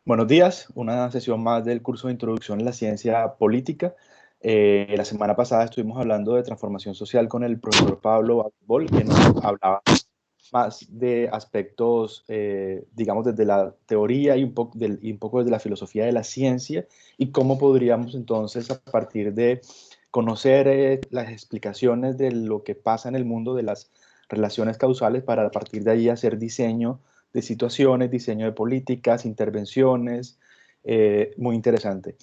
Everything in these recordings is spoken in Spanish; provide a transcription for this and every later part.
Buenos días, una sesión más del curso de Introducción a la Ciencia Política. La semana pasada estuvimos hablando de transformación social con el profesor Pablo Bol, que nos hablaba más de aspectos, digamos, desde la teoría y un poco desde la filosofía de la ciencia y cómo podríamos entonces, a partir de conocer las explicaciones de lo que pasa en el mundo, de las relaciones causales, para a partir de ahí hacer diseño de situaciones, diseño de políticas, intervenciones, muy interesante.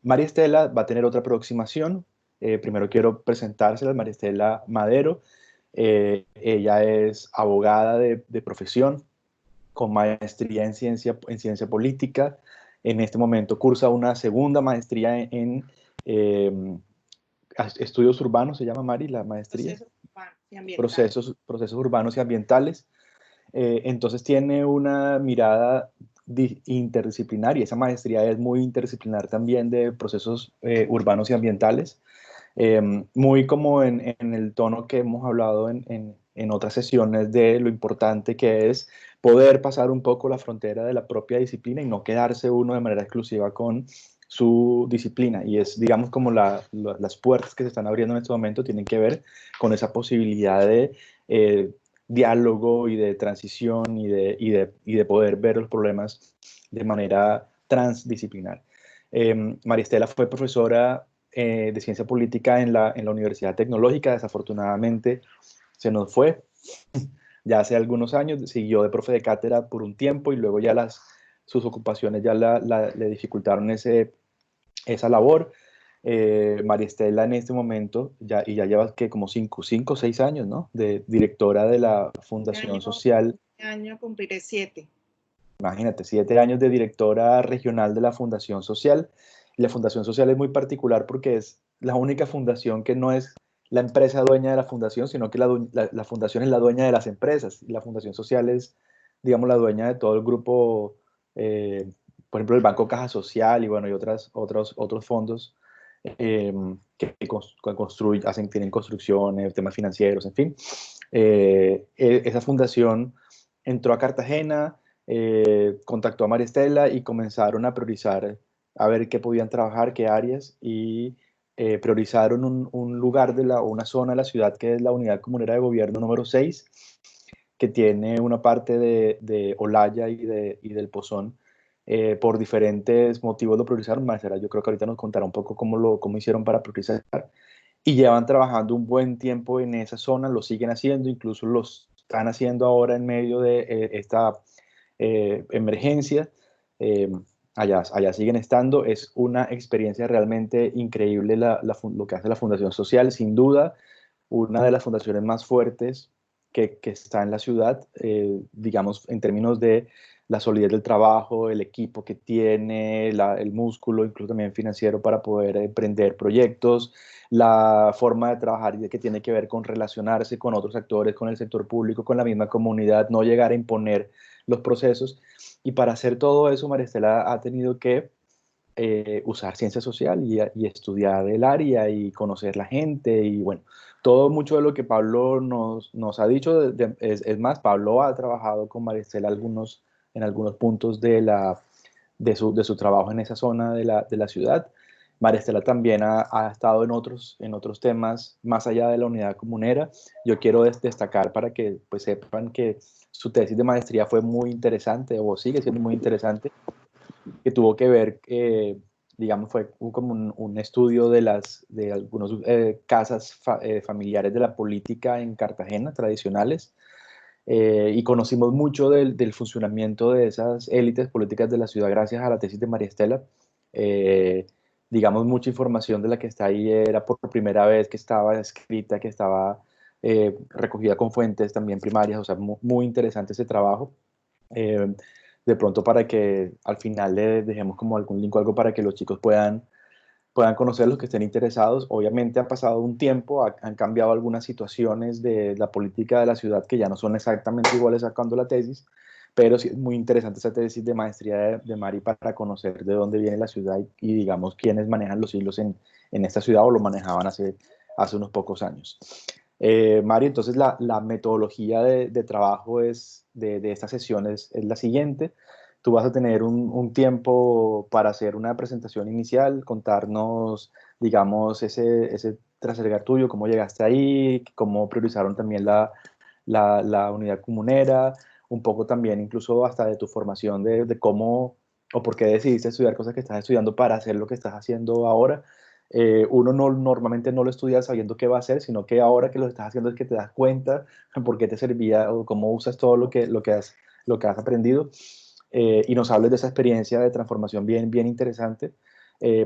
María Estela va a tener otra aproximación. Primero quiero presentársela, María Estela Madero. Ella es abogada de profesión, con maestría en ciencia política. En este momento cursa una segunda maestría eh, estudios urbanos, se llama Mari, la maestría. Procesos urbanos y ambientales. Procesos urbanos y ambientales. Entonces tiene una mirada interdisciplinar y esa maestría es muy interdisciplinar también de procesos urbanos y ambientales, muy como en el tono que hemos hablado en otras sesiones de lo importante que es poder pasar un poco la frontera de la propia disciplina y no quedarse uno de manera exclusiva con su disciplina. Y es, digamos, como las puertas que se están abriendo en este momento tienen que ver con esa posibilidad de diálogo y de transición y de poder ver los problemas de manera transdisciplinar. Maristela fue profesora de ciencia política en la Universidad Tecnológica. Desafortunadamente se nos fue ya hace algunos años, siguió de profe de cátedra por un tiempo y luego ya sus ocupaciones ya le dificultaron esa labor. María Estela en este momento, ya lleva que como 5 o 6 años, ¿no? De directora de la Fundación Social. Este año cumpliré 7. Imagínate, 7 años de directora regional de la Fundación Social. Y la Fundación Social es muy particular porque es la única fundación que no es la empresa dueña de la fundación, sino que la fundación es la dueña de las empresas. Y la Fundación Social es, digamos, la dueña de todo el grupo, eh, por ejemplo, el Banco Caja Social y bueno, y otros fondos que construyen, tienen construcciones, temas financieros, en fin. Esa fundación entró a Cartagena, contactó a María Estela y comenzaron a priorizar, a ver qué podían trabajar, qué áreas, y priorizaron un lugar o una zona de la ciudad que es la Unidad Comunera de Gobierno número 6, que tiene una parte de Olaya y del Pozón. Por diferentes motivos lo priorizaron. Marcela, yo creo que ahorita nos contará un poco cómo hicieron para priorizar. Y llevan trabajando un buen tiempo en esa zona, lo siguen haciendo, incluso los están haciendo ahora en medio de esta emergencia. Eh, allá siguen estando. Es una experiencia realmente increíble lo que hace la Fundación Social, sin duda, una de las fundaciones más fuertes que está en la ciudad, digamos, en términos de la solidez del trabajo, el equipo que tiene, el músculo, incluso también financiero para poder emprender proyectos, la forma de trabajar y que tiene que ver con relacionarse con otros actores, con el sector público, con la misma comunidad, no llegar a imponer los procesos. Y para hacer todo eso, María Estela ha tenido que usar ciencia social y estudiar el área y conocer la gente y bueno, todo mucho de lo que Pablo nos ha dicho, es más, Pablo ha trabajado con Maricela en algunos puntos de su trabajo en esa zona de la ciudad. María Estela también ha estado en otros temas más allá de la unidad comunera. Yo quiero destacar para que pues, sepan que su tesis de maestría fue muy interesante o sigue siendo muy interesante, que tuvo que ver, digamos, fue como un estudio de algunas casas familiares de la política en Cartagena, tradicionales, y conocimos mucho del funcionamiento de esas élites políticas de la ciudad gracias a la tesis de María Estela. Eh, digamos, mucha información de la que está ahí era por primera vez que estaba escrita, que estaba recogida con fuentes también primarias, o sea, muy interesante ese trabajo. Eh, de pronto para que al final le dejemos como algún link o algo para que los chicos puedan conocer, los que estén interesados. Obviamente ha pasado un tiempo, han cambiado algunas situaciones de la política de la ciudad que ya no son exactamente iguales sacando la tesis, pero sí es muy interesante esa tesis de maestría de Mari para conocer de dónde viene la ciudad y digamos quiénes manejan los hilos en esta ciudad o lo manejaban hace unos pocos años. Mari, entonces la metodología de trabajo de estas sesiones es la siguiente. Tú vas a tener un tiempo para hacer una presentación inicial, contarnos, digamos, ese trasegar tuyo, cómo llegaste ahí, cómo priorizaron también la unidad comunera, un poco también incluso hasta de tu formación de cómo o por qué decidiste estudiar cosas que estás estudiando para hacer lo que estás haciendo ahora. Uno normalmente no lo estudia sabiendo qué va a hacer, sino que ahora que lo estás haciendo es que te das cuenta por qué te servía o cómo usas todo lo que has aprendido. Y nos hables de esa experiencia de transformación bien interesante,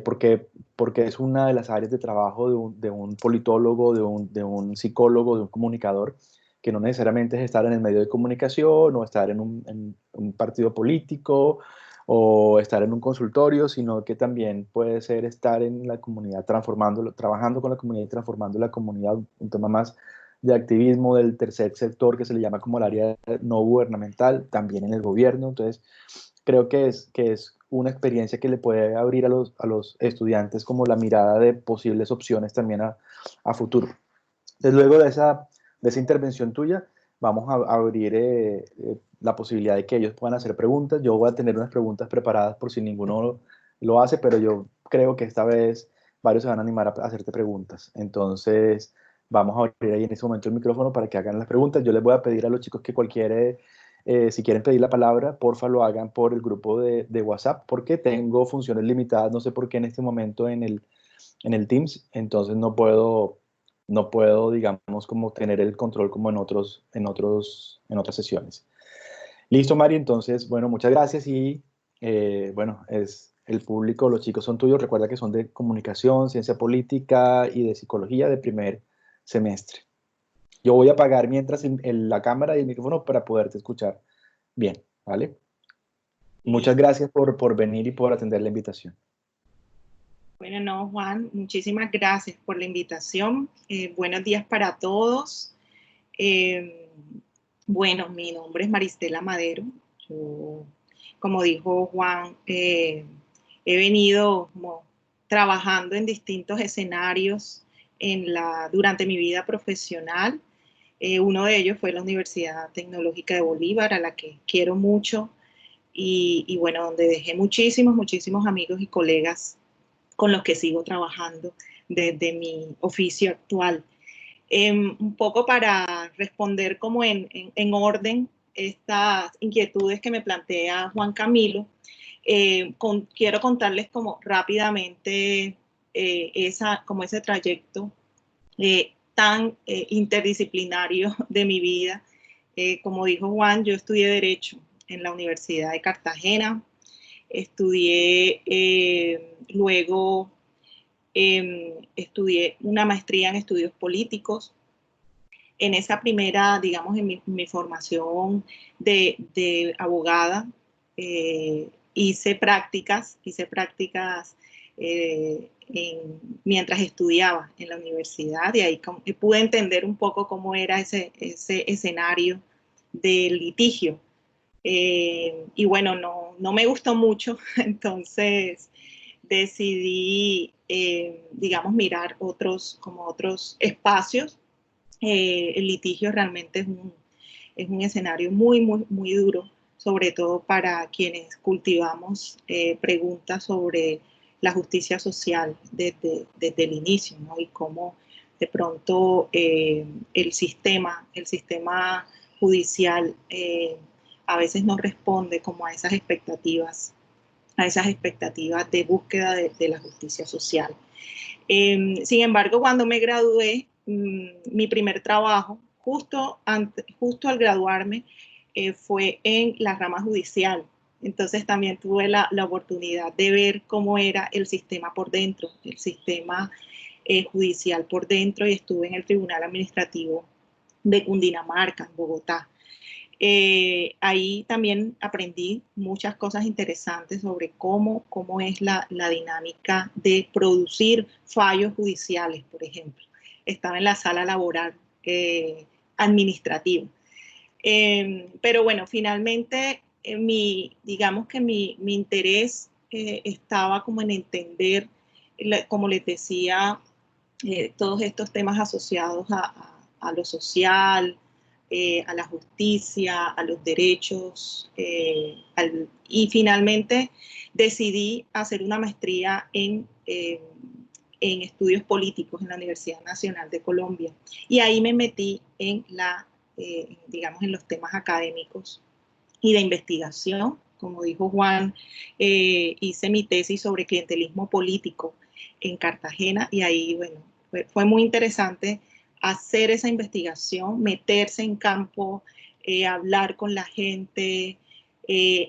porque es una de las áreas de trabajo de un politólogo, de un psicólogo, de un comunicador, que no necesariamente es estar en el medio de comunicación o estar en un partido político o estar en un consultorio, sino que también puede ser estar en la comunidad, transformándolo, trabajando con la comunidad y transformando la comunidad, un tema más de activismo del tercer sector que se le llama como el área no gubernamental, también en el gobierno. Entonces, creo que es una experiencia que le puede abrir a los estudiantes como la mirada de posibles opciones también a futuro. Entonces, luego de esa intervención tuya, vamos a abrir la posibilidad de que ellos puedan hacer preguntas. Yo voy a tener unas preguntas preparadas por si ninguno lo hace, pero yo creo que esta vez varios se van a animar a hacerte preguntas. Entonces, vamos a abrir ahí en ese momento el micrófono para que hagan las preguntas. Yo les voy a pedir a los chicos que si quieren pedir la palabra, porfa lo hagan por el grupo de WhatsApp, porque tengo funciones limitadas, no sé por qué en este momento en el Teams, entonces no puedo, digamos, como tener el control como en otras sesiones. Listo, Mari, entonces, bueno, muchas gracias y, bueno, es el público, los chicos son tuyos, recuerda que son de comunicación, ciencia política y de psicología de primer semestre. Yo voy a apagar mientras la cámara y el micrófono para poderte escuchar bien, ¿vale? Muchas gracias por venir y por atender la invitación. Bueno, no, Juan, muchísimas gracias por la invitación. Buenos días para todos. Bueno, mi nombre es Maristela Madero. Yo, como dijo Juan, he venido como trabajando en distintos escenarios durante mi vida profesional. Uno de ellos fue la Universidad Tecnológica de Bolívar, a la que quiero mucho, y bueno, donde dejé muchísimos amigos y colegas con los que sigo trabajando desde mi oficio actual. Un poco para responder como en orden estas inquietudes que me plantea Juan Camilo, quiero contarles como rápidamente como ese trayecto tan interdisciplinario de mi vida. Como dijo Juan, yo estudié Derecho en la Universidad de Cartagena, estudié luego estudié una maestría en estudios políticos. En esa primera, digamos, en mi formación de abogada, hice prácticas mientras estudiaba en la universidad, y ahí pude entender un poco cómo era ese escenario de litigio. Y bueno, no me gustó mucho, entonces decidí, digamos, mirar otros espacios. El litigio realmente es un escenario muy duro, sobre todo para quienes cultivamos preguntas sobre la justicia social desde el inicio, ¿no? Y cómo de pronto el sistema judicial a veces no responde como a esas expectativas de búsqueda de la justicia social. Sin embargo, cuando me gradué, mi primer trabajo, justo al graduarme, fue en la rama judicial. Entonces también tuve la oportunidad de ver cómo era el sistema por dentro, el sistema judicial por dentro, y estuve en el Tribunal Administrativo de Cundinamarca, en Bogotá. Ahí también aprendí muchas cosas interesantes sobre cómo es la dinámica de producir fallos judiciales, por ejemplo. Estaba en la sala laboral administrativa. Pero bueno, finalmente digamos que mi interés estaba como en entender, como les decía, todos estos temas asociados a lo social, a la justicia, a los derechos, y finalmente decidí hacer una maestría en estudios políticos en la Universidad Nacional de Colombia. Y ahí me metí en digamos, en los temas académicos y de investigación. Como dijo Juan, hice mi tesis sobre clientelismo político en Cartagena y ahí, bueno, fue muy interesante hacer esa investigación, meterse en campo, hablar con la gente,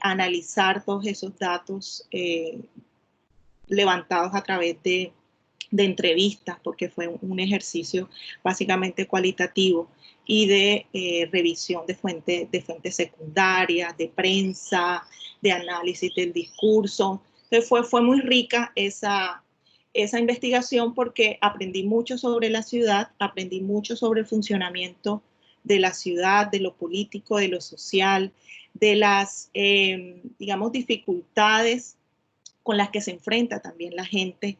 analizar todos esos datos levantados a través de entrevistas, porque fue un ejercicio básicamente cualitativo y de revisión de fuentes secundarias, de prensa, de análisis del discurso. Entonces fue muy rica esa investigación porque aprendí mucho sobre la ciudad, aprendí mucho sobre el funcionamiento de la ciudad, de lo político, de lo social, de las, digamos, dificultades con las que se enfrenta también la gente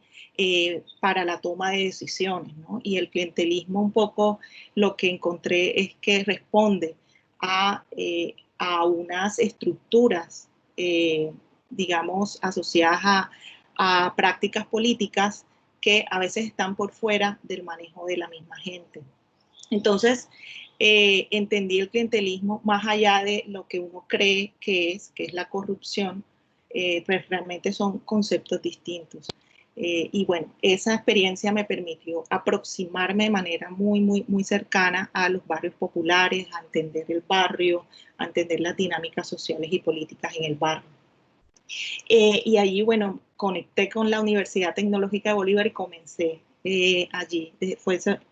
para la toma de decisiones, ¿no? Y el clientelismo un poco lo que encontré es que responde a unas estructuras, digamos, asociadas a prácticas políticas que a veces están por fuera del manejo de la misma gente. Entonces, entendí el clientelismo más allá de lo que uno cree que es la corrupción, pues realmente son conceptos distintos. Y bueno, esa experiencia me permitió aproximarme de manera muy cercana a los barrios populares, a entender el barrio, a entender las dinámicas sociales y políticas en el barrio. Y allí, bueno, conecté con la Universidad Tecnológica de Bolívar y comencé allí.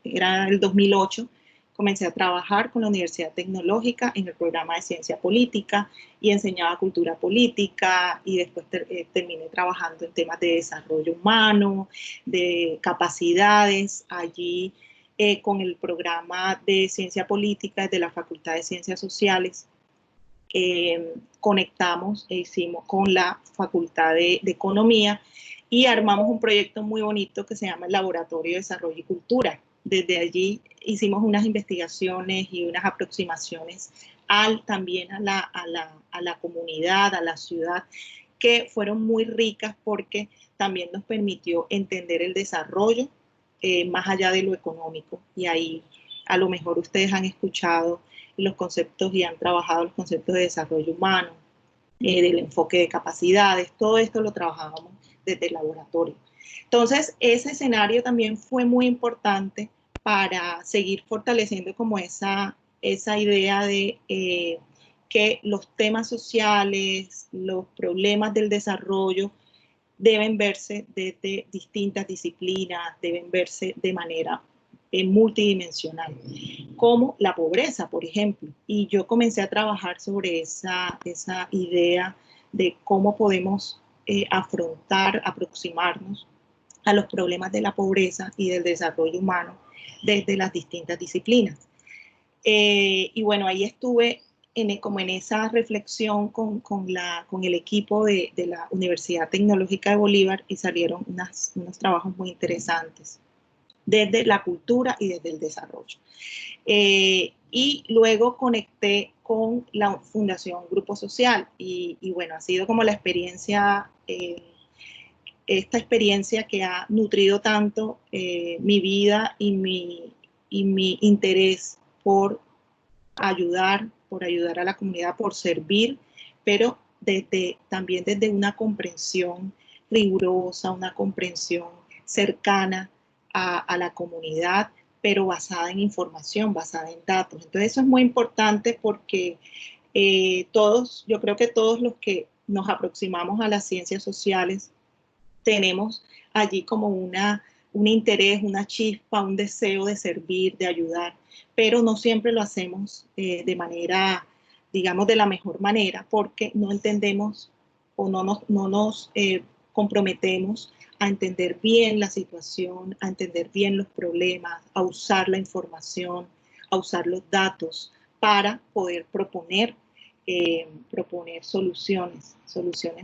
Era el 2008. Comencé a trabajar con la Universidad Tecnológica en el programa de Ciencia Política y enseñaba cultura política y después terminé trabajando en temas de desarrollo humano, de capacidades, allí con el programa de Ciencia Política de la Facultad de Ciencias Sociales. Conectamos e hicimos con la Facultad de Economía y armamos un proyecto muy bonito que se llama el Laboratorio de Desarrollo y Cultura. Desde allí hicimos unas investigaciones y unas aproximaciones también a la comunidad, a la ciudad, que fueron muy ricas porque también nos permitió entender el desarrollo más allá de lo económico. Y ahí a lo mejor ustedes han escuchado los conceptos y han trabajado los conceptos de desarrollo humano, del enfoque de capacidades, todo esto lo trabajábamos desde el laboratorio. Entonces, ese escenario también fue muy importante para seguir fortaleciendo como esa idea de que los temas sociales, los problemas del desarrollo deben verse desde distintas disciplinas, deben verse de manera multidimensional, como la pobreza, por ejemplo. Y yo comencé a trabajar sobre esa idea de cómo podemos aproximarnos a los problemas de la pobreza y del desarrollo humano desde las distintas disciplinas. Y bueno, ahí estuve como en esa reflexión con el equipo de la Universidad Tecnológica de Bolívar y salieron unos trabajos muy interesantes desde la cultura y desde el desarrollo. Y luego conecté con la Fundación Grupo Social y bueno, ha sido como la experiencia, esta experiencia que ha nutrido tanto mi vida y mi interés por ayudar a la comunidad, por servir, pero también desde una comprensión rigurosa, una comprensión cercana a la comunidad, pero basada en información, basada en datos. Entonces eso es muy importante porque yo creo que todos los que nos aproximamos a las ciencias sociales tenemos allí como un interés, una chispa, un deseo de servir, de ayudar, pero no siempre lo hacemos de manera, digamos, de la mejor manera, porque no entendemos o no nos comprometemos a entender bien la situación, a entender bien los problemas, a usar la información, a usar los datos para poder proponer soluciones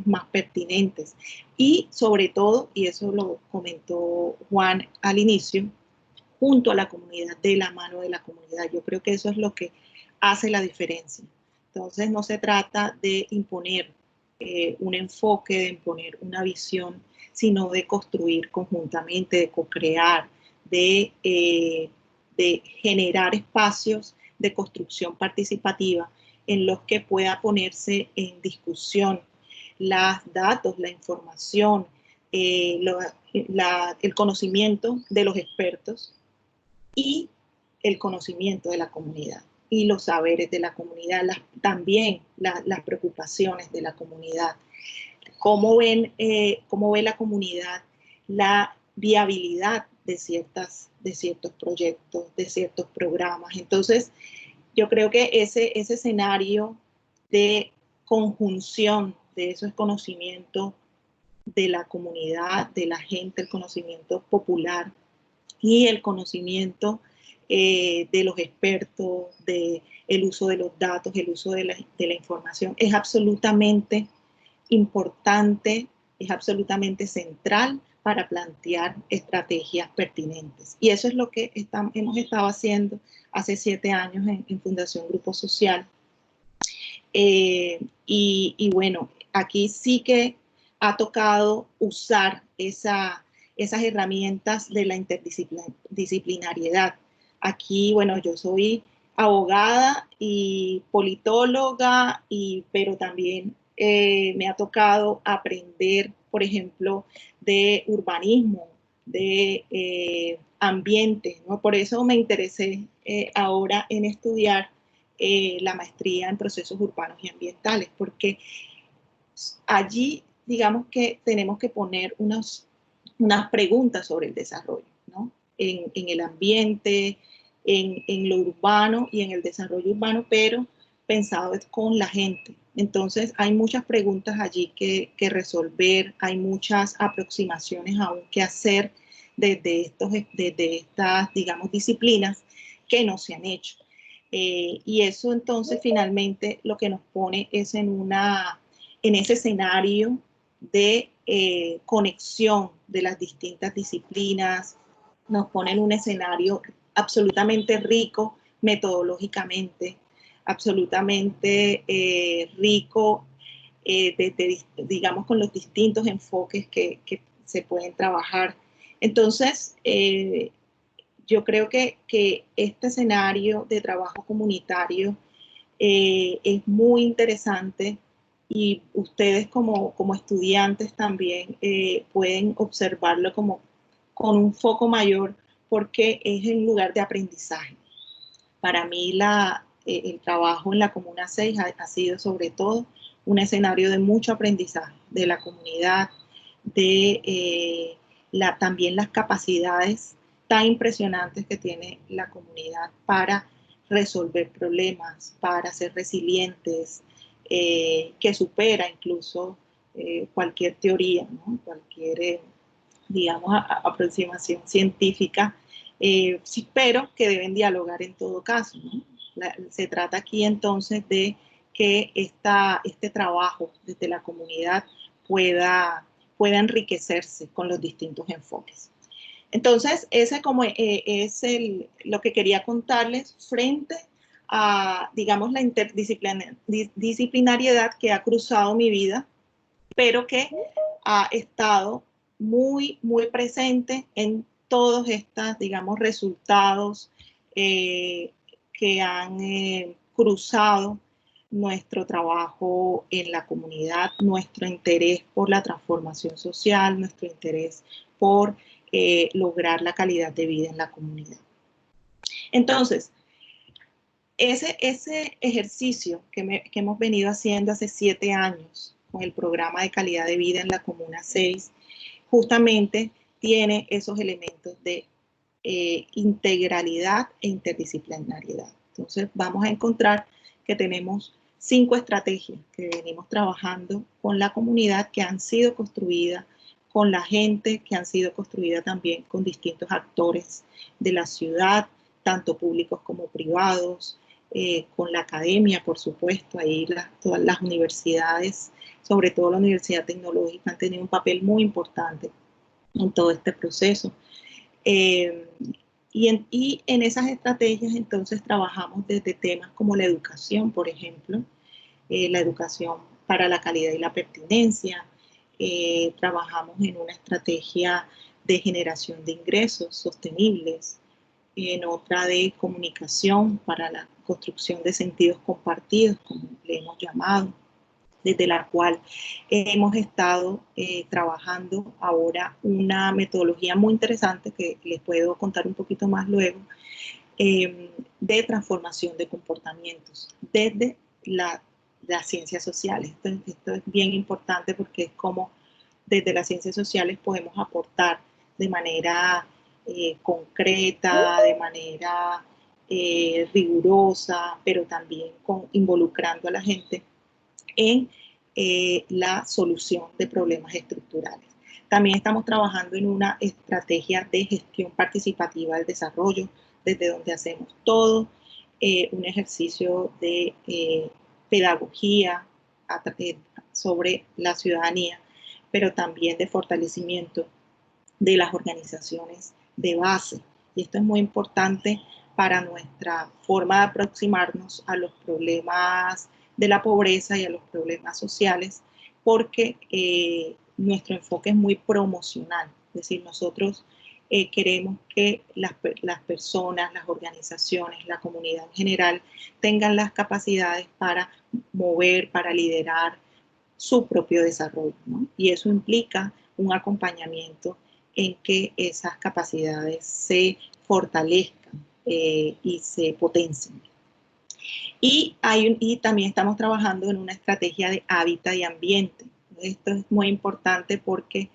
más pertinentes. Y sobre todo, y eso lo comentó Juan al inicio, junto a la comunidad, de la mano de la comunidad. Yo creo que eso es lo que hace la diferencia. Entonces no se trata de imponer un enfoque, de imponer una visión, sino de construir conjuntamente, de co-crear, de generar espacios de construcción participativa en los que pueda ponerse en discusión los datos, la información, el conocimiento de los expertos y el conocimiento de la comunidad y los saberes de la comunidad, también las preocupaciones de la comunidad. ¿Cómo ve la comunidad la viabilidad de ciertos proyectos, de ciertos programas? Entonces, yo creo que ese escenario de conjunción de esos conocimientos de la comunidad, de la gente, el conocimiento popular y el conocimiento de los expertos, del uso de los datos, el uso de la información, es absolutamente importante, es absolutamente central para plantear estrategias pertinentes. Y eso es lo que hemos estado haciendo hace 7 años en Fundación Grupo Social. Y bueno, aquí sí que ha tocado usar esas herramientas de la interdisciplinariedad. Aquí, bueno, yo soy abogada y politóloga, pero también me ha tocado aprender, por ejemplo, de urbanismo, de ambiente, ¿no? Por eso me interesé ahora en estudiar la maestría en procesos urbanos y ambientales, porque allí, digamos que tenemos que poner unas preguntas sobre el desarrollo, ¿no? En el ambiente, en lo urbano y en el desarrollo urbano, pero pensado con la gente. Entonces, hay muchas preguntas allí que resolver, hay muchas aproximaciones aún que hacer desde estas, digamos, disciplinas que no se han hecho. Y eso entonces finalmente lo que nos pone es en ese escenario de conexión de las distintas disciplinas, nos pone en un escenario absolutamente rico metodológicamente, absolutamente rico, digamos, con los distintos enfoques que se pueden trabajar. Entonces, yo creo que este escenario de trabajo comunitario es muy interesante y ustedes como estudiantes también pueden observarlo con un foco mayor porque es un lugar de aprendizaje. Para mí el trabajo en la Comuna 6 ha sido sobre todo un escenario de mucho aprendizaje de la comunidad, de también las capacidades tan impresionantes que tiene la comunidad para resolver problemas, para ser resilientes, que supera incluso cualquier teoría, ¿no? Cualquier, digamos, aproximación científica, sí, pero que deben dialogar en todo caso, ¿no? Se trata aquí entonces de que este trabajo desde la comunidad pueda enriquecerse con los distintos enfoques. Entonces, ese es lo que quería contarles frente a, digamos, la interdisciplinariedad que ha cruzado mi vida, pero que ha estado muy, muy presente en todos estos, digamos, resultados que han cruzado nuestro trabajo en la comunidad, nuestro interés por la transformación social, nuestro interés por lograr la calidad de vida en la comunidad. Entonces, ese ejercicio que hemos venido haciendo hace 7 años con el programa de calidad de vida en la Comuna 6, justamente tiene esos elementos de integralidad e interdisciplinariedad. Entonces, vamos a encontrar que tenemos 5 estrategias que venimos trabajando con la comunidad, que han sido construidas con la gente, que han sido construidas también con distintos actores de la ciudad, tanto públicos como privados, con la academia, por supuesto. Ahí todas las universidades, sobre todo la Universidad Tecnológica, han tenido un papel muy importante en todo este proceso. Y en esas estrategias entonces trabajamos desde temas como la educación, por ejemplo, la educación para la calidad y la pertinencia. Trabajamos en una estrategia de generación de ingresos sostenibles, en otra de comunicación para la construcción de sentidos compartidos, como le hemos llamado, desde la cual hemos estado trabajando ahora una metodología muy interesante que les puedo contar un poquito más luego, de transformación de comportamientos desde las ciencias sociales. Esto es bien importante porque es como desde las ciencias sociales podemos aportar de manera concreta, de manera rigurosa, pero también involucrando a la gente en la solución de problemas estructurales. También estamos trabajando en una estrategia de gestión participativa del desarrollo, desde donde hacemos todo un ejercicio de pedagogía sobre la ciudadanía, pero también de fortalecimiento de las organizaciones de base. Y esto es muy importante para nuestra forma de aproximarnos a los problemas de la pobreza y a los problemas sociales, porque nuestro enfoque es muy promocional. Es decir, nosotros queremos que las personas, las organizaciones, la comunidad en general tengan las capacidades para mover, para liderar su propio desarrollo, ¿no? Y eso implica un acompañamiento en que esas capacidades se fortalezcan y se potencien. Y también estamos trabajando en una estrategia de hábitat y ambiente. Esto es muy importante porque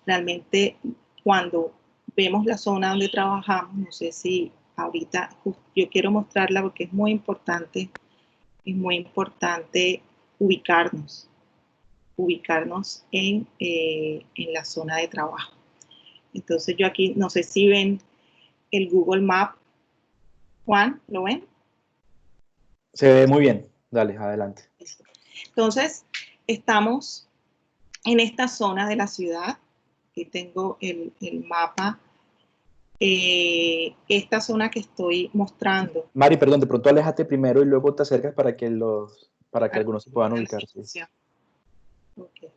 realmente cuando vemos la zona donde trabajamos, no sé si ahorita yo quiero mostrarla porque es muy importante ubicarnos en la zona de trabajo. Entonces yo aquí, no sé si ven el Google Map. Juan, ¿lo ven? Se ve muy bien. Dale, adelante. Entonces, estamos en esta zona de la ciudad. Aquí tengo el mapa. Esta zona que estoy mostrando. Mari, perdón, de pronto aléjate primero y luego te acercas para que algunos se puedan ubicar. Sí. Okay.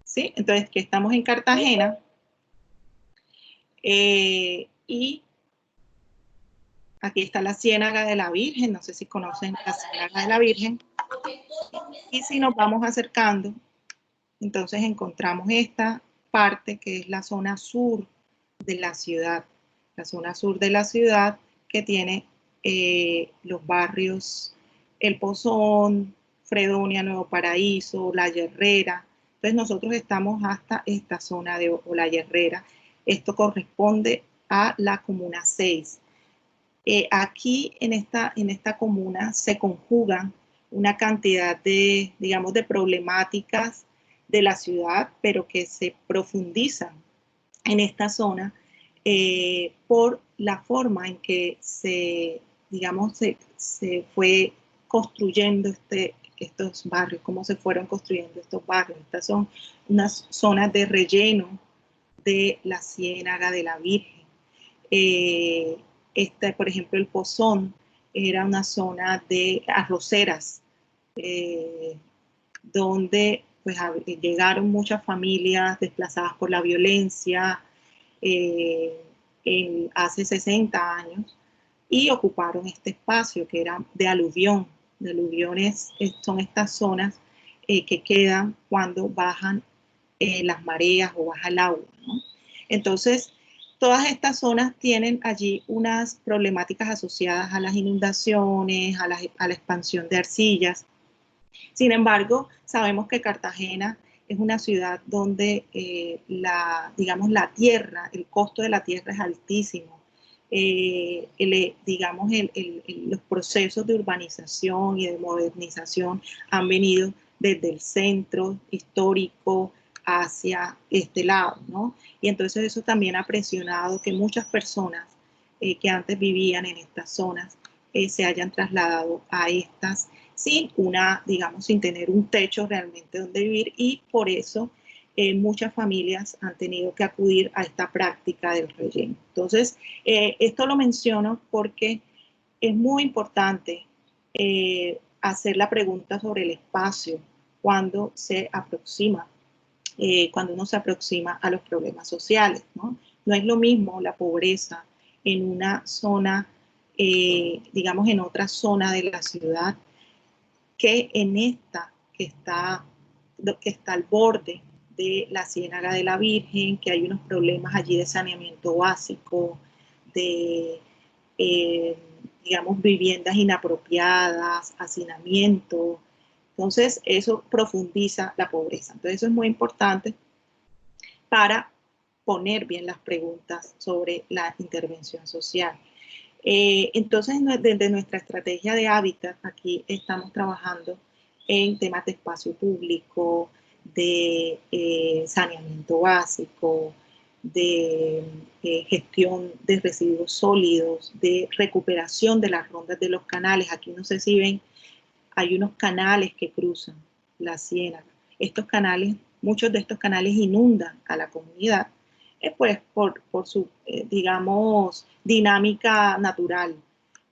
¿Sí? Entonces, que estamos en Cartagena y aquí está la Ciénaga de la Virgen, no sé si conocen la Ciénaga de la Virgen. Y si nos vamos acercando, entonces encontramos esta parte que es la zona sur de la ciudad. La zona sur de la ciudad que tiene los barrios El Pozón, Fredonia, Nuevo Paraíso, La Herrera. Entonces nosotros estamos hasta esta zona de La Herrera. Esto corresponde a la Comuna 6. Aquí en esta comuna se conjugan una cantidad de, digamos, de problemáticas de la ciudad, pero que se profundizan en esta zona por la forma en que digamos, se fue construyendo estos barrios, cómo se fueron construyendo estos barrios. Estas son unas zonas de relleno de la Ciénaga de la Virgen. Por ejemplo, el Pozón era una zona de arroceras, donde pues, llegaron muchas familias desplazadas por la violencia hace 60 años y ocuparon este espacio que era de aluvión. De aluviones son estas zonas que quedan cuando bajan las mareas o baja el agua, ¿no? Entonces, todas estas zonas tienen allí unas problemáticas asociadas a las inundaciones, a la expansión de arcillas. Sin embargo, sabemos que Cartagena es una ciudad donde digamos, la tierra, el costo de la tierra es altísimo. Digamos, los procesos de urbanización y de modernización han venido desde el centro histórico hacia este lado, ¿no? Y entonces eso también ha presionado que muchas personas que antes vivían en estas zonas se hayan trasladado a estas sin digamos, sin tener un techo realmente donde vivir, y por eso muchas familias han tenido que acudir a esta práctica del relleno. Entonces, esto lo menciono porque es muy importante hacer la pregunta sobre el espacio cuando se aproxima, cuando uno se aproxima a los problemas sociales, ¿no? No es lo mismo la pobreza en una zona, digamos, en otra zona de la ciudad, que en esta que está al borde de la Ciénaga de la Virgen, que hay unos problemas allí de saneamiento básico, de, digamos, viviendas inapropiadas, hacinamiento. Entonces, eso profundiza la pobreza. Entonces, eso es muy importante para poner bien las preguntas sobre la intervención social. Entonces, desde nuestra estrategia de hábitat, aquí estamos trabajando en temas de espacio público, de saneamiento básico, de gestión de residuos sólidos, de recuperación de las rondas de los canales. Aquí no sé si ven, hay unos canales que cruzan la ciénaga. Estos canales, muchos de estos canales inundan a la comunidad, pues por su, digamos, dinámica natural.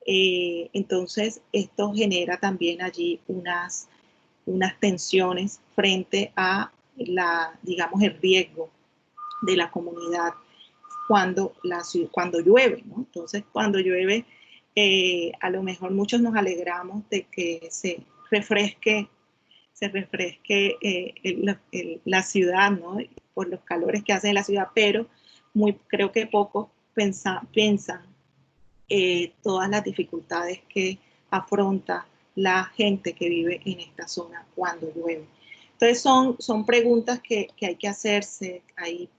Entonces, esto genera también allí unas tensiones frente a digamos, el riesgo de la comunidad cuando llueve, ¿no? Entonces, cuando llueve, a lo mejor muchos nos alegramos de que refresque la ciudad, ¿no? Por los calores que hace la ciudad, pero creo que pocos piensan todas las dificultades que afronta la gente que vive en esta zona cuando llueve. Entonces son preguntas que hay que hacerse, hay,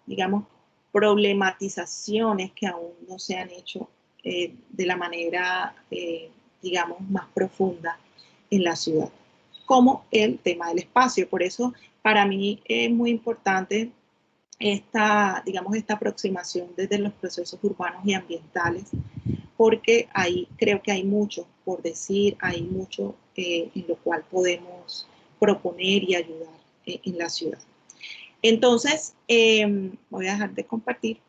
digamos, problematizaciones que aún no se han hecho de la manera, digamos, más profunda en la ciudad, como el tema del espacio. Por eso, para mí es muy importante digamos, esta aproximación desde los procesos urbanos y ambientales, porque ahí creo que hay mucho por decir, hay mucho en lo cual podemos proponer y ayudar en la ciudad. Entonces, voy a dejar de compartir.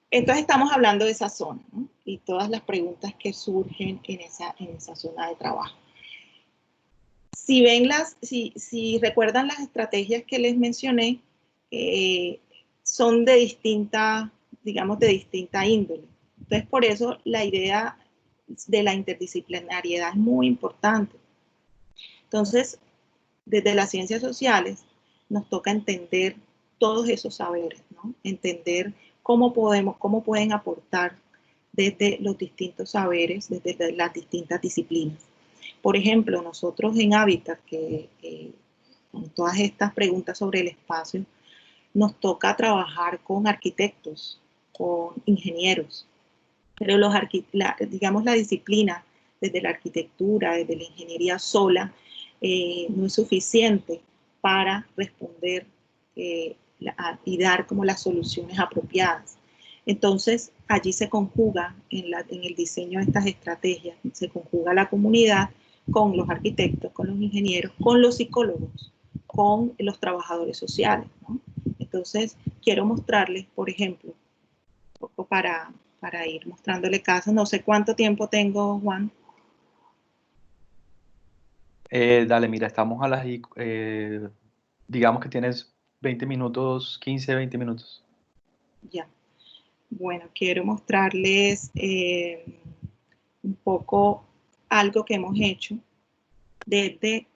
Entonces estamos hablando de esa zona, ¿no? Y todas las preguntas que surgen en esa zona de trabajo. Si recuerdan las estrategias que les mencioné, son de distinta, digamos, de distinta índole. Entonces, por eso la idea de la interdisciplinariedad es muy importante. Entonces, desde las ciencias sociales nos toca entender todos esos saberes, ¿no? Entender cómo pueden aportar desde los distintos saberes, desde las distintas disciplinas. Por ejemplo, nosotros en Hábitat, con todas estas preguntas sobre el espacio, nos toca trabajar con arquitectos, con ingenieros, pero digamos la disciplina desde la arquitectura, desde la ingeniería sola, no es suficiente para responder y dar como las soluciones apropiadas. Entonces, allí se conjuga en el diseño de estas estrategias, se conjuga la comunidad con los arquitectos, con los ingenieros, con los psicólogos, con los trabajadores sociales, ¿no? Entonces, quiero mostrarles, por ejemplo, un poco para ir mostrándole casos. No sé cuánto tiempo tengo, Juan. Dale, mira, estamos a las... digamos que tienes 20 minutos, 15, 20 minutos. Ya. Bueno, quiero mostrarles un poco algo que hemos hecho desde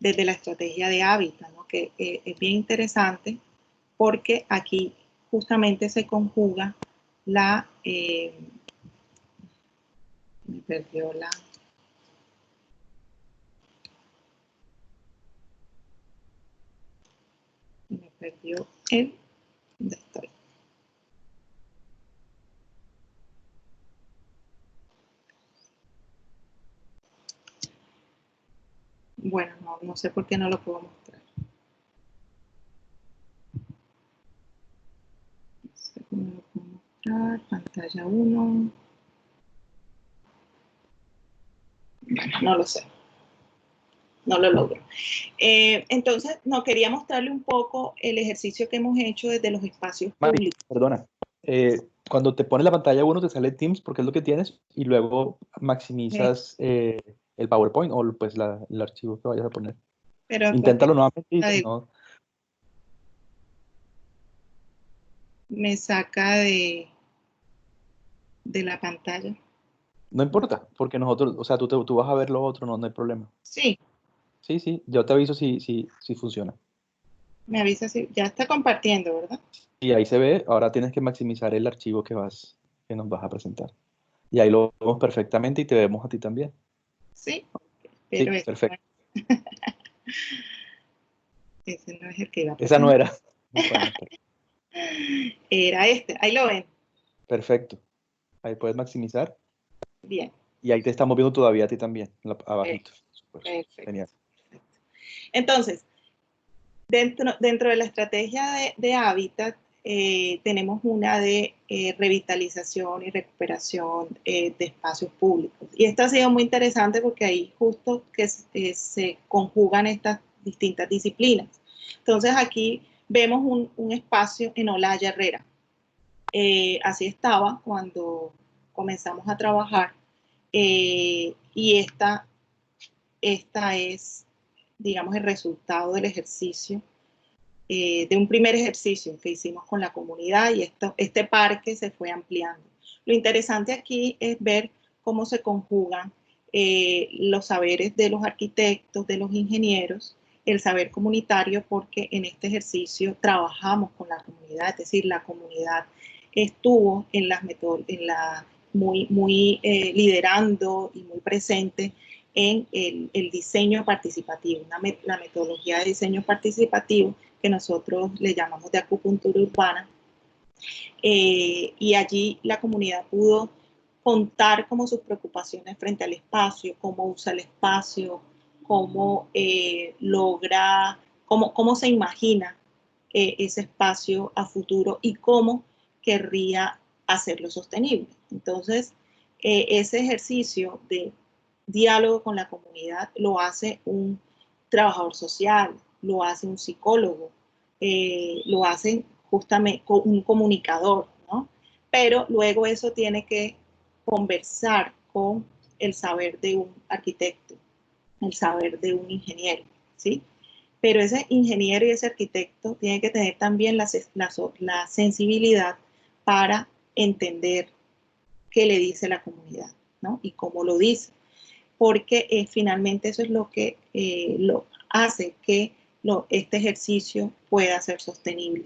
la estrategia de hábitat, ¿no? Que es bien interesante porque aquí justamente se conjuga me perdió ¿dónde estoy? Bueno, no sé por qué no lo puedo mostrar. No sé cómo lo puedo mostrar. Pantalla 1. Bueno, no lo sé. no lo logro. Entonces, no, quería mostrarle un poco el ejercicio que hemos hecho desde los espacios Mari, públicos. perdona. Cuando te pones la pantalla uno te sale Teams porque es lo que tienes y luego maximizas el PowerPoint o pues el archivo que vayas a poner. Pero Inténtalo nuevamente y si no... Me saca de la pantalla. No importa, porque nosotros, o sea, tú vas a ver lo otro, no hay problema. Sí, Sí, sí, yo te aviso si funciona. me avisa si ya está compartiendo, ¿verdad? Y ahí se ve, ahora tienes que maximizar el archivo que nos vas a presentar. Y ahí lo vemos perfectamente y te vemos a ti también. Sí, Sí, pero perfecto. Ese no es el que iba a Esa no presentar. era. Bueno, Era este, ahí lo ven. perfecto. Ahí puedes maximizar. Bien. Y ahí te estamos viendo todavía a ti también, abajito. Super, Perfecto. genial. Entonces, dentro de la estrategia de hábitat, tenemos una de revitalización y recuperación de espacios públicos. Y esto ha sido muy interesante porque ahí justo que se conjugan estas distintas disciplinas. Entonces aquí vemos un espacio en Olaya Herrera. Así estaba cuando comenzamos a trabajar y esta es, digamos, el resultado del ejercicio, de un primer ejercicio que hicimos con la comunidad y este parque se fue ampliando. Lo interesante aquí es ver cómo se conjugan los saberes de los arquitectos, de los ingenieros, el saber comunitario, porque en este ejercicio trabajamos con la comunidad, es decir, la comunidad estuvo en muy liderando y muy presente en el diseño participativo, la metodología de diseño participativo que nosotros le llamamos de acupuntura urbana. Y allí la comunidad pudo contar como sus preocupaciones frente al espacio, cómo usa el espacio, cómo logra, cómo se imagina ese espacio a futuro y cómo querría hacerlo sostenible. Entonces, ese ejercicio de diálogo con la comunidad lo hace un trabajador social, lo hace un psicólogo, lo hace justamente un comunicador, ¿no? Pero luego eso tiene que conversar con el saber de un arquitecto, el saber de un ingeniero, ¿sí? Pero ese ingeniero y ese arquitecto tiene que tener también la sensibilidad para entender qué le dice la comunidad, ¿no? Y cómo lo dice, porque finalmente eso es lo que lo hace que este ejercicio pueda ser sostenible.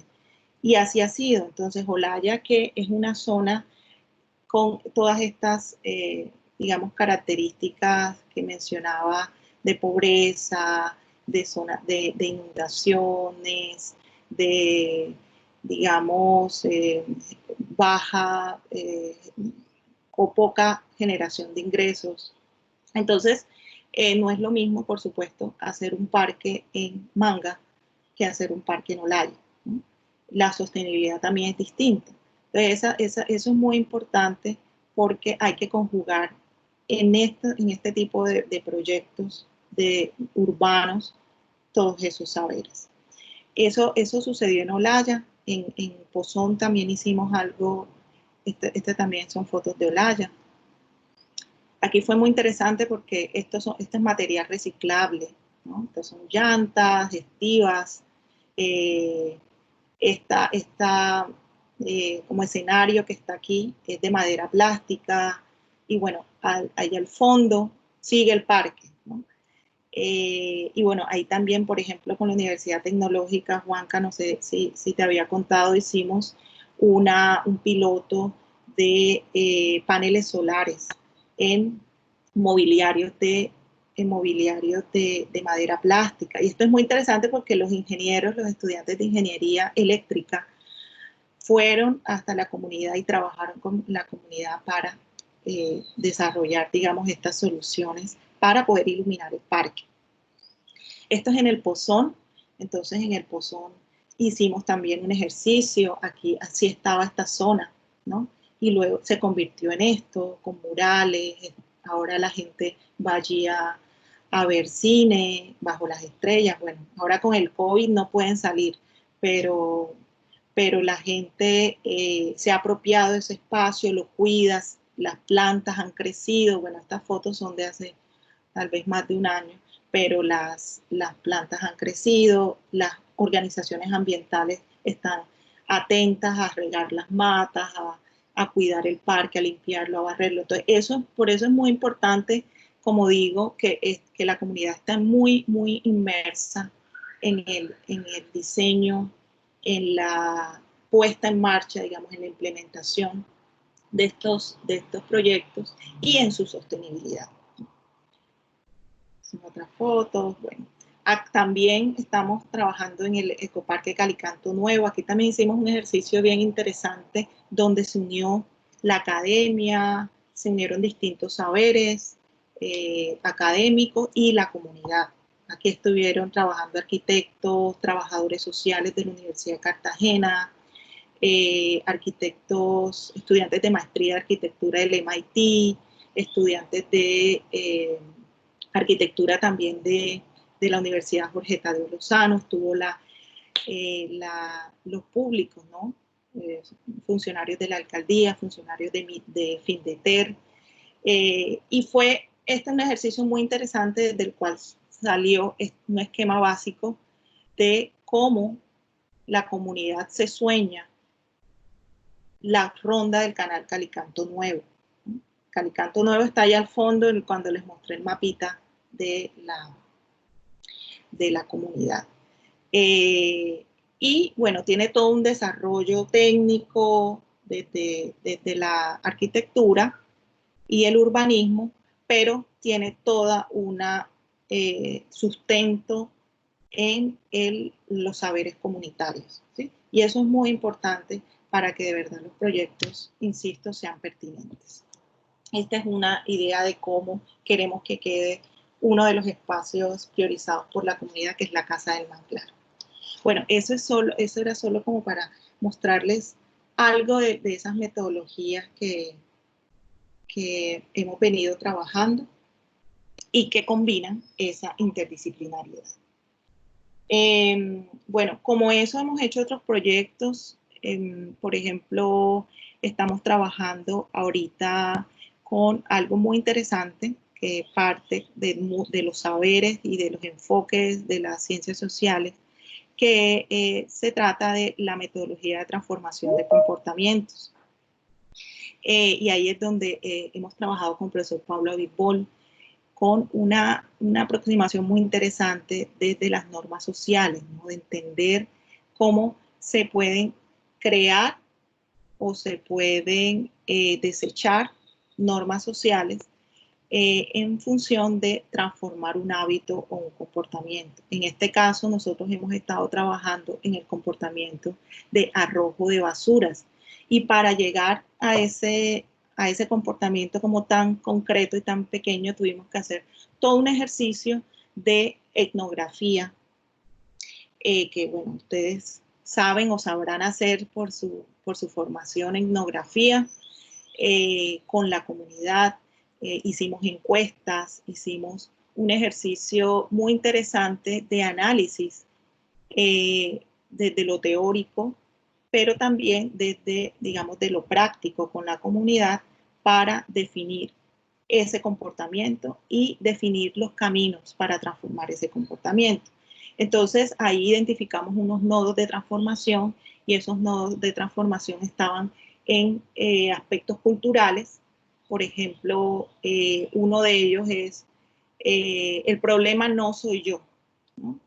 Y así ha sido. Entonces, Olaya, que es una zona con todas estas, digamos, características que mencionaba de pobreza, de zona de inundaciones, de, digamos, baja o poca generación de ingresos. Entonces, no es lo mismo, por supuesto, hacer un parque en Manga que hacer un parque en Olaya, ¿no? La sostenibilidad también es distinta. Entonces, eso es muy importante porque hay que conjugar en este tipo de proyectos urbanos todos esos saberes. Eso sucedió en Olaya, en Pozón también hicimos algo, también son fotos de Olaya. Aquí fue muy interesante porque este es material reciclable, ¿no? Estos son llantas, estivas, esta como escenario que está aquí es de madera plástica y bueno, ahí al fondo sigue el parque, ¿no? Y bueno, ahí también, por ejemplo, con la Universidad Tecnológica, Juanca, no sé si te había contado, hicimos un piloto de paneles solares en mobiliarios de madera plástica. Y esto es muy interesante porque los ingenieros, los estudiantes de ingeniería eléctrica, fueron hasta la comunidad y trabajaron con la comunidad para desarrollar, digamos, estas soluciones para poder iluminar el parque. Esto es en el Pozón, entonces en el Pozón hicimos también un ejercicio, aquí así estaba esta zona, ¿no? Y luego se convirtió en esto, con murales, ahora la gente va allí a a ver cine bajo las estrellas. Bueno, ahora con el COVID no pueden salir, pero, pero la gente se ha apropiado de ese espacio, lo cuida, las plantas han crecido. Bueno, estas fotos son de hace tal vez más de un año, pero las plantas han crecido, las organizaciones ambientales están atentas a regar las matas, a cuidar el parque, a limpiarlo, a barrerlo. Entonces, por eso es muy importante, como digo, que la comunidad está muy, muy inmersa en el diseño, en la puesta en marcha, digamos, en la implementación de estos proyectos y en su sostenibilidad. Son otras fotos, bueno. También estamos trabajando en el Ecoparque Calicanto Nuevo. Aquí también hicimos un ejercicio bien interesante donde se unió la academia, se unieron distintos saberes académicos y la comunidad. Aquí estuvieron trabajando arquitectos, trabajadores sociales de la Universidad de Cartagena, arquitectos, estudiantes de maestría de arquitectura del MIT, estudiantes de arquitectura también de la Universidad Jorge Tadeo Lozano, estuvo los públicos, ¿no? Funcionarios de la alcaldía, funcionarios de Findeter, y fue un ejercicio muy interesante del cual salió un esquema básico de cómo la comunidad se sueña la ronda del canal Calicanto Nuevo. Calicanto Nuevo está allá al fondo cuando les mostré el mapita de la comunidad. Y bueno, tiene todo un desarrollo técnico desde la arquitectura y el urbanismo, pero tiene toda una sustento en los saberes comunitarios, ¿sí? Y eso es muy importante para que de verdad los proyectos, insisto, sean pertinentes. Esta es una idea de cómo queremos que quede uno de los espacios priorizados por la comunidad, que es la Casa del Manglar. Bueno, eso era solo como para mostrarles algo de esas metodologías que hemos venido trabajando y que combinan esa interdisciplinariedad. Bueno, como eso hemos hecho otros proyectos. Por ejemplo, estamos trabajando ahorita con algo muy interesante que parte de los saberes y de los enfoques de las ciencias sociales, que se trata de la metodología de transformación de comportamientos. Y ahí es donde hemos trabajado con el profesor Pablo Abitbol, con una aproximación muy interesante desde las normas sociales, ¿no? De entender cómo se pueden crear o se pueden desechar normas sociales en función de transformar un hábito o un comportamiento. En este caso, nosotros hemos estado trabajando en el comportamiento de arrojo de basuras, y para llegar a ese comportamiento como tan concreto y tan pequeño, tuvimos que hacer todo un ejercicio de etnografía, que bueno, ustedes saben o sabrán hacer por su formación en etnografía, con la comunidad. Hicimos encuestas, hicimos un ejercicio muy interesante de análisis desde lo teórico, pero también desde, digamos, de lo práctico con la comunidad para definir ese comportamiento y definir los caminos para transformar ese comportamiento. Entonces, ahí identificamos unos nodos de transformación, y esos nodos de transformación estaban en aspectos culturales. Por ejemplo, uno de ellos es el problema no soy yo, ¿no?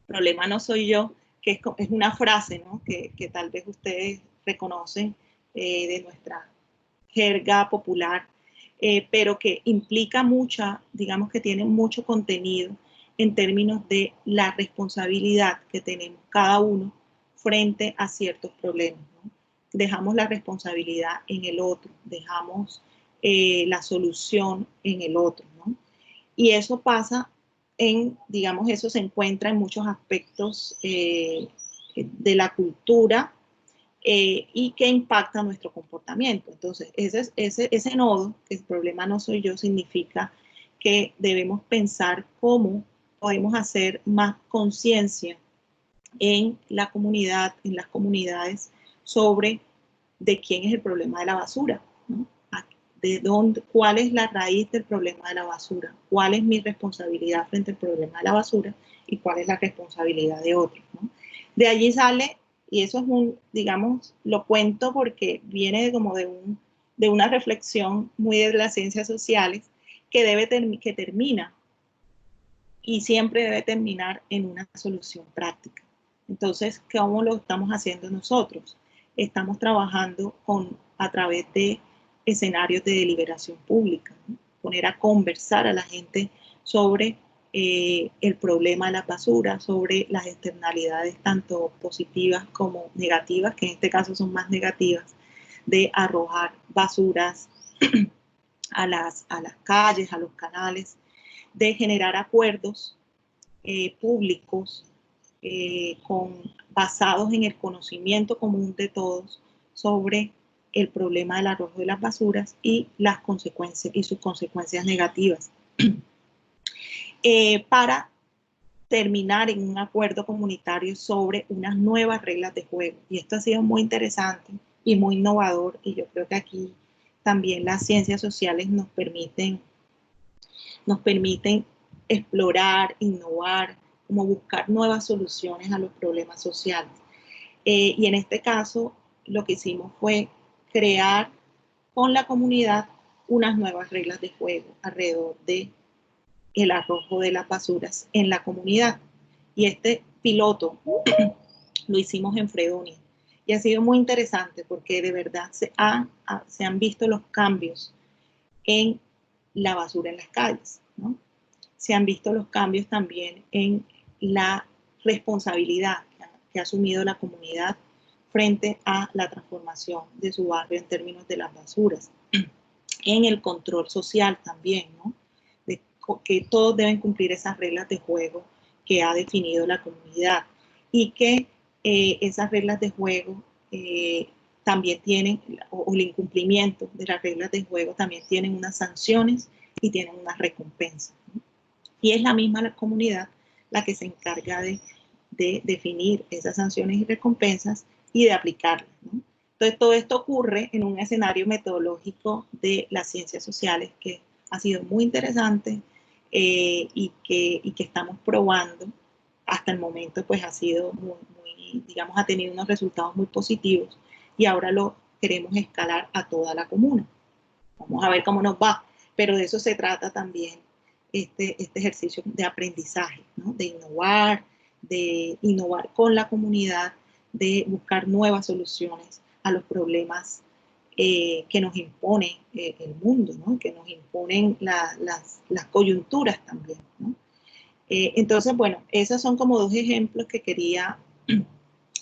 El problema no soy yo, que es una frase, ¿no? que tal vez ustedes reconocen de nuestra jerga popular, pero que implica mucha, digamos que tiene mucho contenido en términos de la responsabilidad que tenemos cada uno frente a ciertos problemas, ¿no? Dejamos la responsabilidad en el otro, dejamos la solución en el otro, ¿no? Y eso pasa digamos, eso se encuentra en muchos aspectos de la cultura y que impacta nuestro comportamiento. Entonces, ese nodo, que el problema no soy yo, significa que debemos pensar cómo podemos hacer más conciencia en la comunidad, en las comunidades, sobre de quién es el problema de la basura, ¿no? De dónde, cuál es la raíz del problema de la basura, cuál es mi responsabilidad frente al problema de la basura y cuál es la responsabilidad de otros, ¿no? De allí sale, y eso es un, digamos, lo cuento porque viene como de una reflexión muy de las ciencias sociales que, que termina y siempre debe terminar en una solución práctica. Entonces, ¿cómo lo estamos haciendo nosotros? Estamos trabajando a través de escenarios de deliberación pública, ¿no? Poner a conversar a la gente sobre el problema de la basura, sobre las externalidades tanto positivas como negativas, que en este caso son más negativas, de arrojar basuras a las calles, a los canales, de generar acuerdos públicos basados en el conocimiento común de todos sobre el problema del arrojo de las basuras y las consecuencias y sus consecuencias negativas, para terminar en un acuerdo comunitario sobre unas nuevas reglas de juego. Y esto ha sido muy interesante y muy innovador, y yo creo que aquí también las ciencias sociales nos permiten explorar, innovar, como buscar nuevas soluciones a los problemas sociales. Y en este caso, lo que hicimos fue crear con la comunidad unas nuevas reglas de juego alrededor de el arrojo de las basuras en la comunidad. Y este piloto lo hicimos en Fredonia. Y ha sido muy interesante porque de verdad se han visto los cambios en la basura en las calles, ¿no? Se han visto los cambios también en la responsabilidad que ha asumido la comunidad frente a la transformación de su barrio en términos de las basuras. En el control social también, ¿no? De que todos deben cumplir esas reglas de juego que ha definido la comunidad y que esas reglas de juego también tienen, o el incumplimiento de las reglas de juego también tienen unas sanciones y tienen unas recompensas, ¿no? Y es la misma la comunidad la que se encarga de definir esas sanciones y recompensas y de aplicarlas, ¿no? Entonces, todo esto ocurre en un escenario metodológico de las ciencias sociales que ha sido muy interesante y que estamos probando. Hasta el momento, pues ha sido digamos, ha tenido unos resultados muy positivos y ahora lo queremos escalar a toda la comuna. Vamos a ver cómo nos va, pero de eso se trata también este ejercicio de aprendizaje, ¿no? De innovar con la comunidad, de buscar nuevas soluciones a los problemas que nos impone el mundo, ¿no? Que nos imponen las coyunturas también, ¿no? Entonces, bueno, esos son como dos ejemplos que quería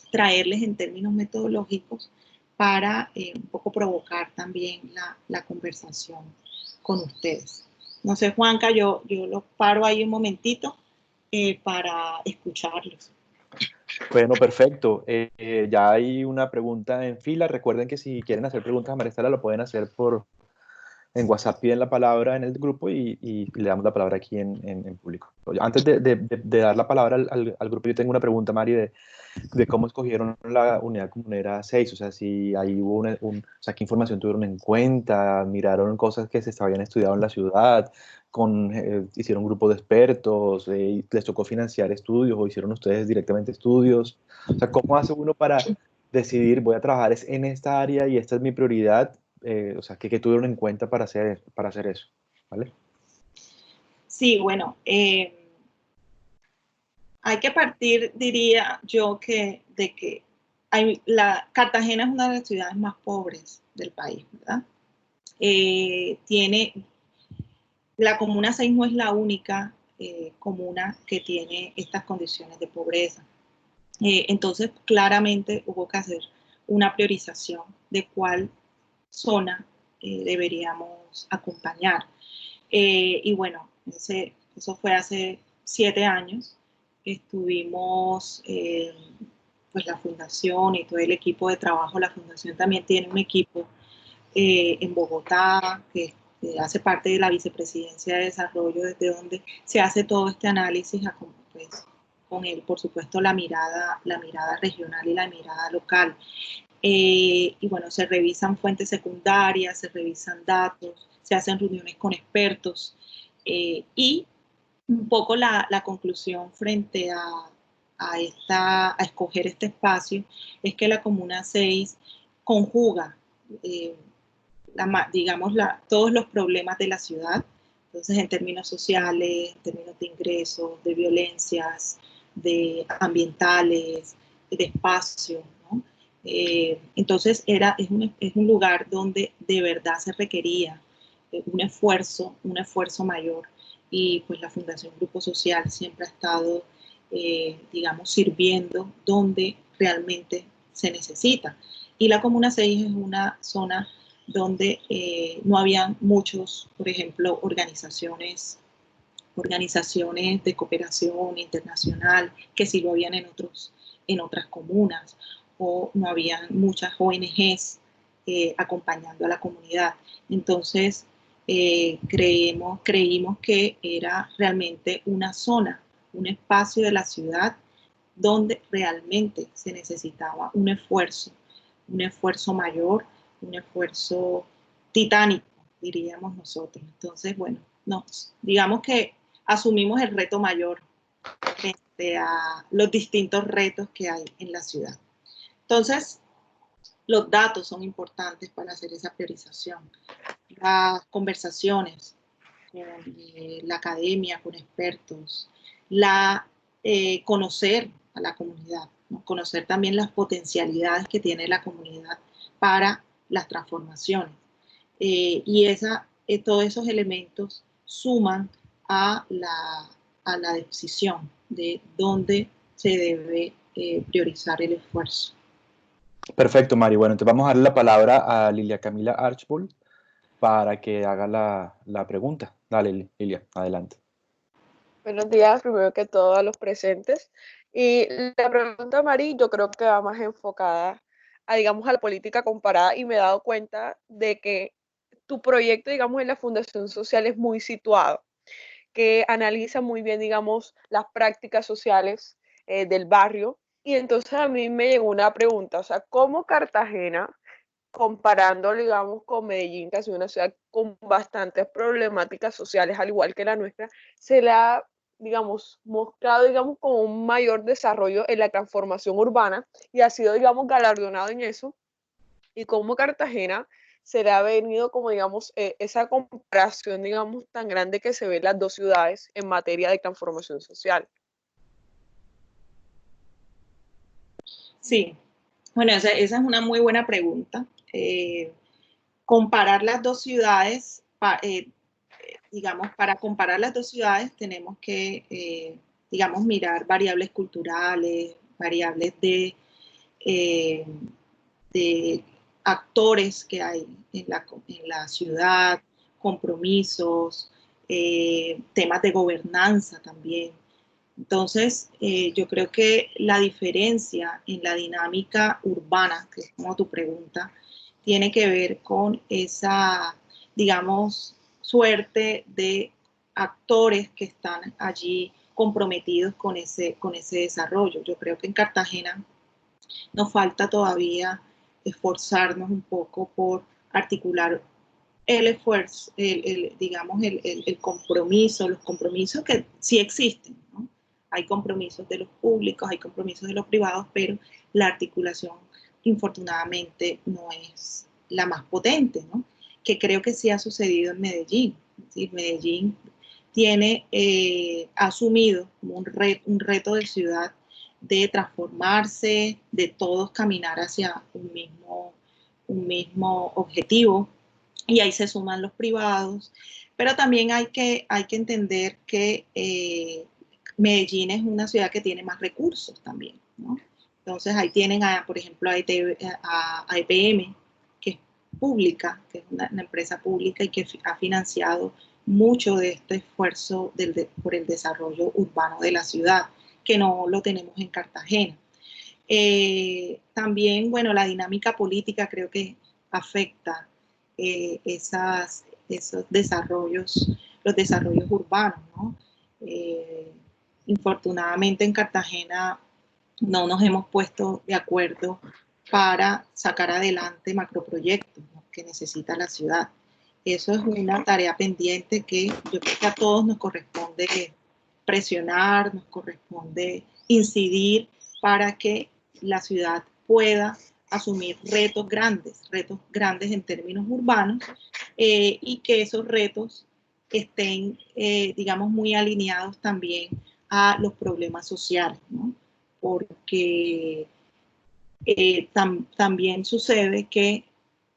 traerles en términos metodológicos para un poco provocar también la conversación con ustedes. No sé, Juanca, yo los paro ahí un momentito para escucharlos. Bueno, perfecto. Ya hay una pregunta en fila. Recuerden que si quieren hacer preguntas a María Estela, lo pueden hacer en WhatsApp, piden la palabra en el grupo y le damos la palabra aquí en público. Antes de dar la palabra al grupo, yo tengo una pregunta, Mari, de cómo escogieron la unidad comunera 6, o sea, si ahí hubo o sea, qué información tuvieron en cuenta, miraron cosas que se habían estudiado en la ciudad, hicieron un grupo de expertos, les tocó financiar estudios o hicieron ustedes directamente estudios, o sea, ¿cómo hace uno para decidir, voy a trabajar en esta área y esta es mi prioridad? O sea, ¿qué tuvieron en cuenta para hacer eso? ¿Vale? Sí, bueno, hay que partir, diría yo, de que Cartagena es una de las ciudades más pobres del país, ¿verdad? La comuna 6 no es la única comuna que tiene estas condiciones de pobreza. Entonces, claramente hubo que hacer una priorización de cuál zona deberíamos acompañar. Y bueno, eso fue hace 7 años. Estuvimos, pues la fundación y todo el equipo de trabajo. La fundación también tiene un equipo en Bogotá que hace parte de la Vicepresidencia de Desarrollo, desde donde se hace todo este análisis, pues, con él, por supuesto, la mirada regional y la mirada local. Y bueno, se revisan fuentes secundarias, se revisan datos, se hacen reuniones con expertos y un poco la conclusión frente a escoger este espacio es que la Comuna 6 conjuga, digamos, todos los problemas de la ciudad, entonces en términos sociales, en términos de ingresos, de violencias, de ambientales, de espacio, ¿no? Entonces es un lugar donde de verdad se requería un esfuerzo mayor, y pues la Fundación Grupo Social siempre ha estado, digamos, sirviendo donde realmente se necesita. Y la Comuna 6 es una zona donde no habían muchos, por ejemplo, organizaciones de cooperación internacional, que sí lo habían en otras comunas, o no habían muchas ONGs acompañando a la comunidad. Entonces, creímos que era realmente una zona, un espacio de la ciudad donde realmente se necesitaba un esfuerzo mayor, un esfuerzo titánico, diríamos nosotros. Entonces, bueno, digamos que asumimos el reto mayor frente a los distintos retos que hay en la ciudad. Entonces, los datos son importantes para hacer esa priorización. Las conversaciones con la academia, con expertos, conocer a la comunidad, ¿no? Conocer también las potencialidades que tiene la comunidad para las transformaciones. Todos esos elementos suman a la decisión de dónde se debe priorizar el esfuerzo. Perfecto, Mari. Bueno, entonces vamos a darle la palabra a Lilia Camila Archbold para que haga la pregunta. Dale, Lilia, adelante. Buenos días, primero que todo a los presentes. Y la pregunta, Mari, yo creo que va más enfocada a, digamos, a la política comparada, y me he dado cuenta de que tu proyecto, digamos, en la Fundación Social es muy situado, que analiza muy bien, digamos, las prácticas sociales del barrio. Y entonces a mí me llegó una pregunta, o sea, ¿cómo Cartagena, comparando, digamos, con Medellín, que es una ciudad con bastantes problemáticas sociales, al igual que la nuestra, se le ha, digamos, mostrado, digamos, como un mayor desarrollo en la transformación urbana y ha sido, digamos, galardonado en eso? Y cómo Cartagena se le ha venido como, digamos, esa comparación, digamos, tan grande que se ve en las dos ciudades en materia de transformación social. Sí, bueno, esa es una muy buena pregunta. Comparar las dos ciudades, digamos, para comparar las dos ciudades tenemos que, digamos, mirar variables culturales, variables de actores que hay en la ciudad, compromisos, temas de gobernanza también. Entonces, yo creo que la diferencia en la dinámica urbana, que es como tu pregunta, tiene que ver con esa, digamos, suerte de actores que están allí comprometidos con ese desarrollo. Yo creo que en Cartagena nos falta todavía esforzarnos un poco por articular el esfuerzo, digamos, el compromiso, los compromisos que sí existen, ¿no? Hay compromisos de los públicos, hay compromisos de los privados, pero la articulación, infortunadamente, no es la más potente, ¿no? Que creo que sí ha sucedido en Medellín. ¿Sí? Medellín tiene asumido como un reto de ciudad de transformarse, de todos caminar hacia un mismo objetivo, y ahí se suman los privados, pero también hay que entender que Medellín es una ciudad que tiene más recursos también, ¿no? Entonces ahí tienen, por ejemplo, a EPM, que es pública, que es una empresa pública y que ha financiado mucho de este esfuerzo por el desarrollo urbano de la ciudad, que no lo tenemos en Cartagena. También, bueno, la dinámica política creo que afecta esos desarrollos, los desarrollos urbanos, ¿no? Infortunadamente en Cartagena no nos hemos puesto de acuerdo para sacar adelante macroproyectos, ¿no?, que necesita la ciudad. Eso es una tarea pendiente que yo creo que a todos nos corresponde presionar, nos corresponde incidir para que la ciudad pueda asumir retos grandes en términos urbanos, y que esos retos estén, digamos, muy alineados también a los problemas sociales, ¿no? Porque también sucede que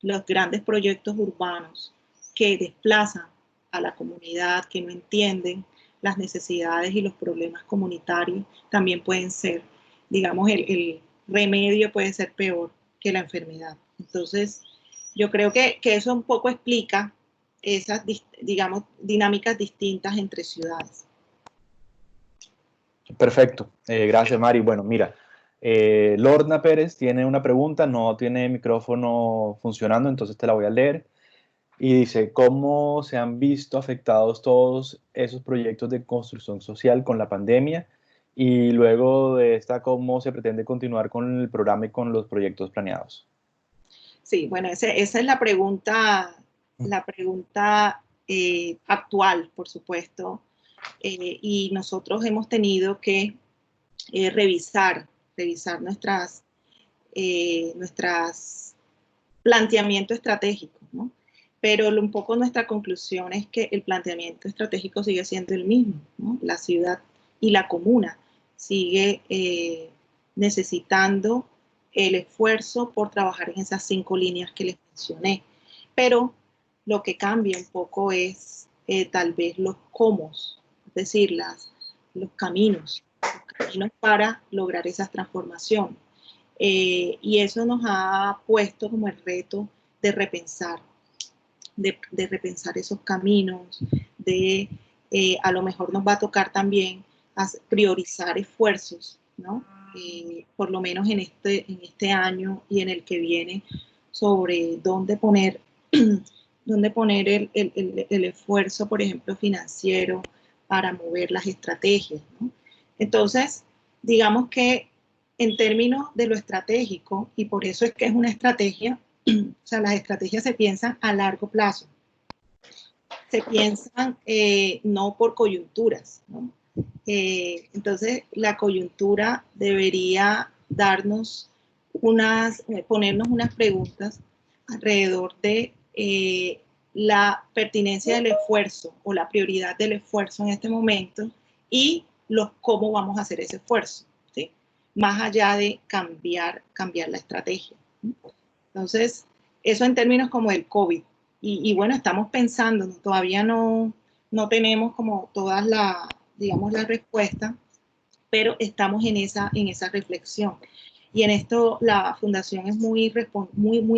los grandes proyectos urbanos que desplazan a la comunidad, que no entienden las necesidades y los problemas comunitarios, también pueden ser, digamos, el remedio puede ser peor que la enfermedad. Entonces, yo creo que eso un poco explica esas, digamos, dinámicas distintas entre ciudades. Perfecto, gracias Mari. Bueno, mira, Lorna Pérez tiene una pregunta, no tiene micrófono funcionando, entonces te la voy a leer. Y dice, ¿cómo se han visto afectados todos esos proyectos de construcción social con la pandemia? Y luego de esta, ¿cómo se pretende continuar con el programa y con los proyectos planeados? Sí, bueno, esa es la pregunta actual, por supuesto. Y nosotros hemos tenido que revisar nuestras planteamiento estratégico, ¿no? Pero un poco nuestra conclusión es que el planteamiento estratégico sigue siendo el mismo, ¿no? La ciudad y la comuna sigue necesitando el esfuerzo por trabajar en esas 5 líneas que les mencioné. Pero lo que cambia un poco es tal vez los cómo, es decir, los caminos para lograr esa transformación. Y eso nos ha puesto como el reto de repensar, de repensar esos caminos, a lo mejor nos va a tocar también priorizar esfuerzos, ¿no? Por lo menos en este año y en el que viene, sobre dónde poner el esfuerzo, por ejemplo, financiero para mover las estrategias, ¿no? Entonces, digamos que en términos de lo estratégico, y por eso es que es una estrategia, o sea, las estrategias se piensan a largo plazo, se piensan no por coyunturas, ¿no? Entonces, la coyuntura debería ponernos unas preguntas alrededor de la pertinencia del esfuerzo o la prioridad del esfuerzo en este momento y cómo vamos a hacer ese esfuerzo, ¿sí? Más allá de cambiar la estrategia, ¿sí? Entonces, eso en términos como del COVID. Y bueno, estamos pensando, ¿no? Todavía no tenemos como todas digamos, la respuesta, pero estamos en esa reflexión. Y en esto la Fundación es muy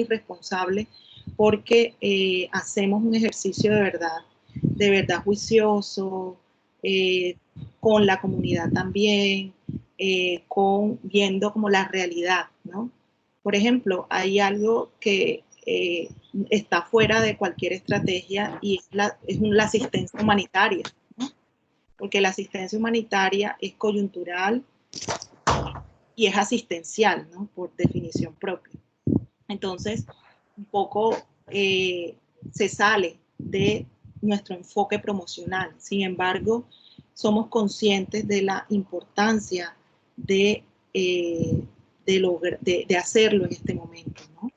responsable porque hacemos un ejercicio de verdad juicioso, con la comunidad también, viendo como la realidad, ¿no? Por ejemplo, hay algo que está fuera de cualquier estrategia y es la asistencia humanitaria, ¿no? Porque la asistencia humanitaria es coyuntural y es asistencial, ¿no? Por definición propia. Entonces, un poco se sale de nuestro enfoque promocional. Sin embargo, somos conscientes de la importancia de hacerlo en este momento, ¿no?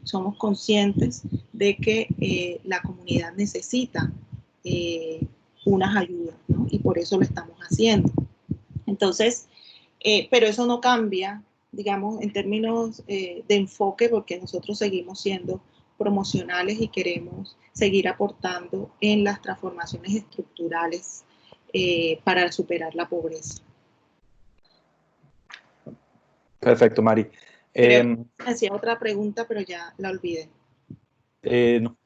Somos conscientes de que la comunidad necesita unas ayudas, ¿no? Y por eso lo estamos haciendo. Entonces, pero eso no cambia, digamos, en términos de enfoque, porque nosotros seguimos siendo promocionales y queremos seguir aportando en las transformaciones estructurales para superar la pobreza. Perfecto, Mari. Creo que me hacía otra pregunta, pero ya la olvidé. No,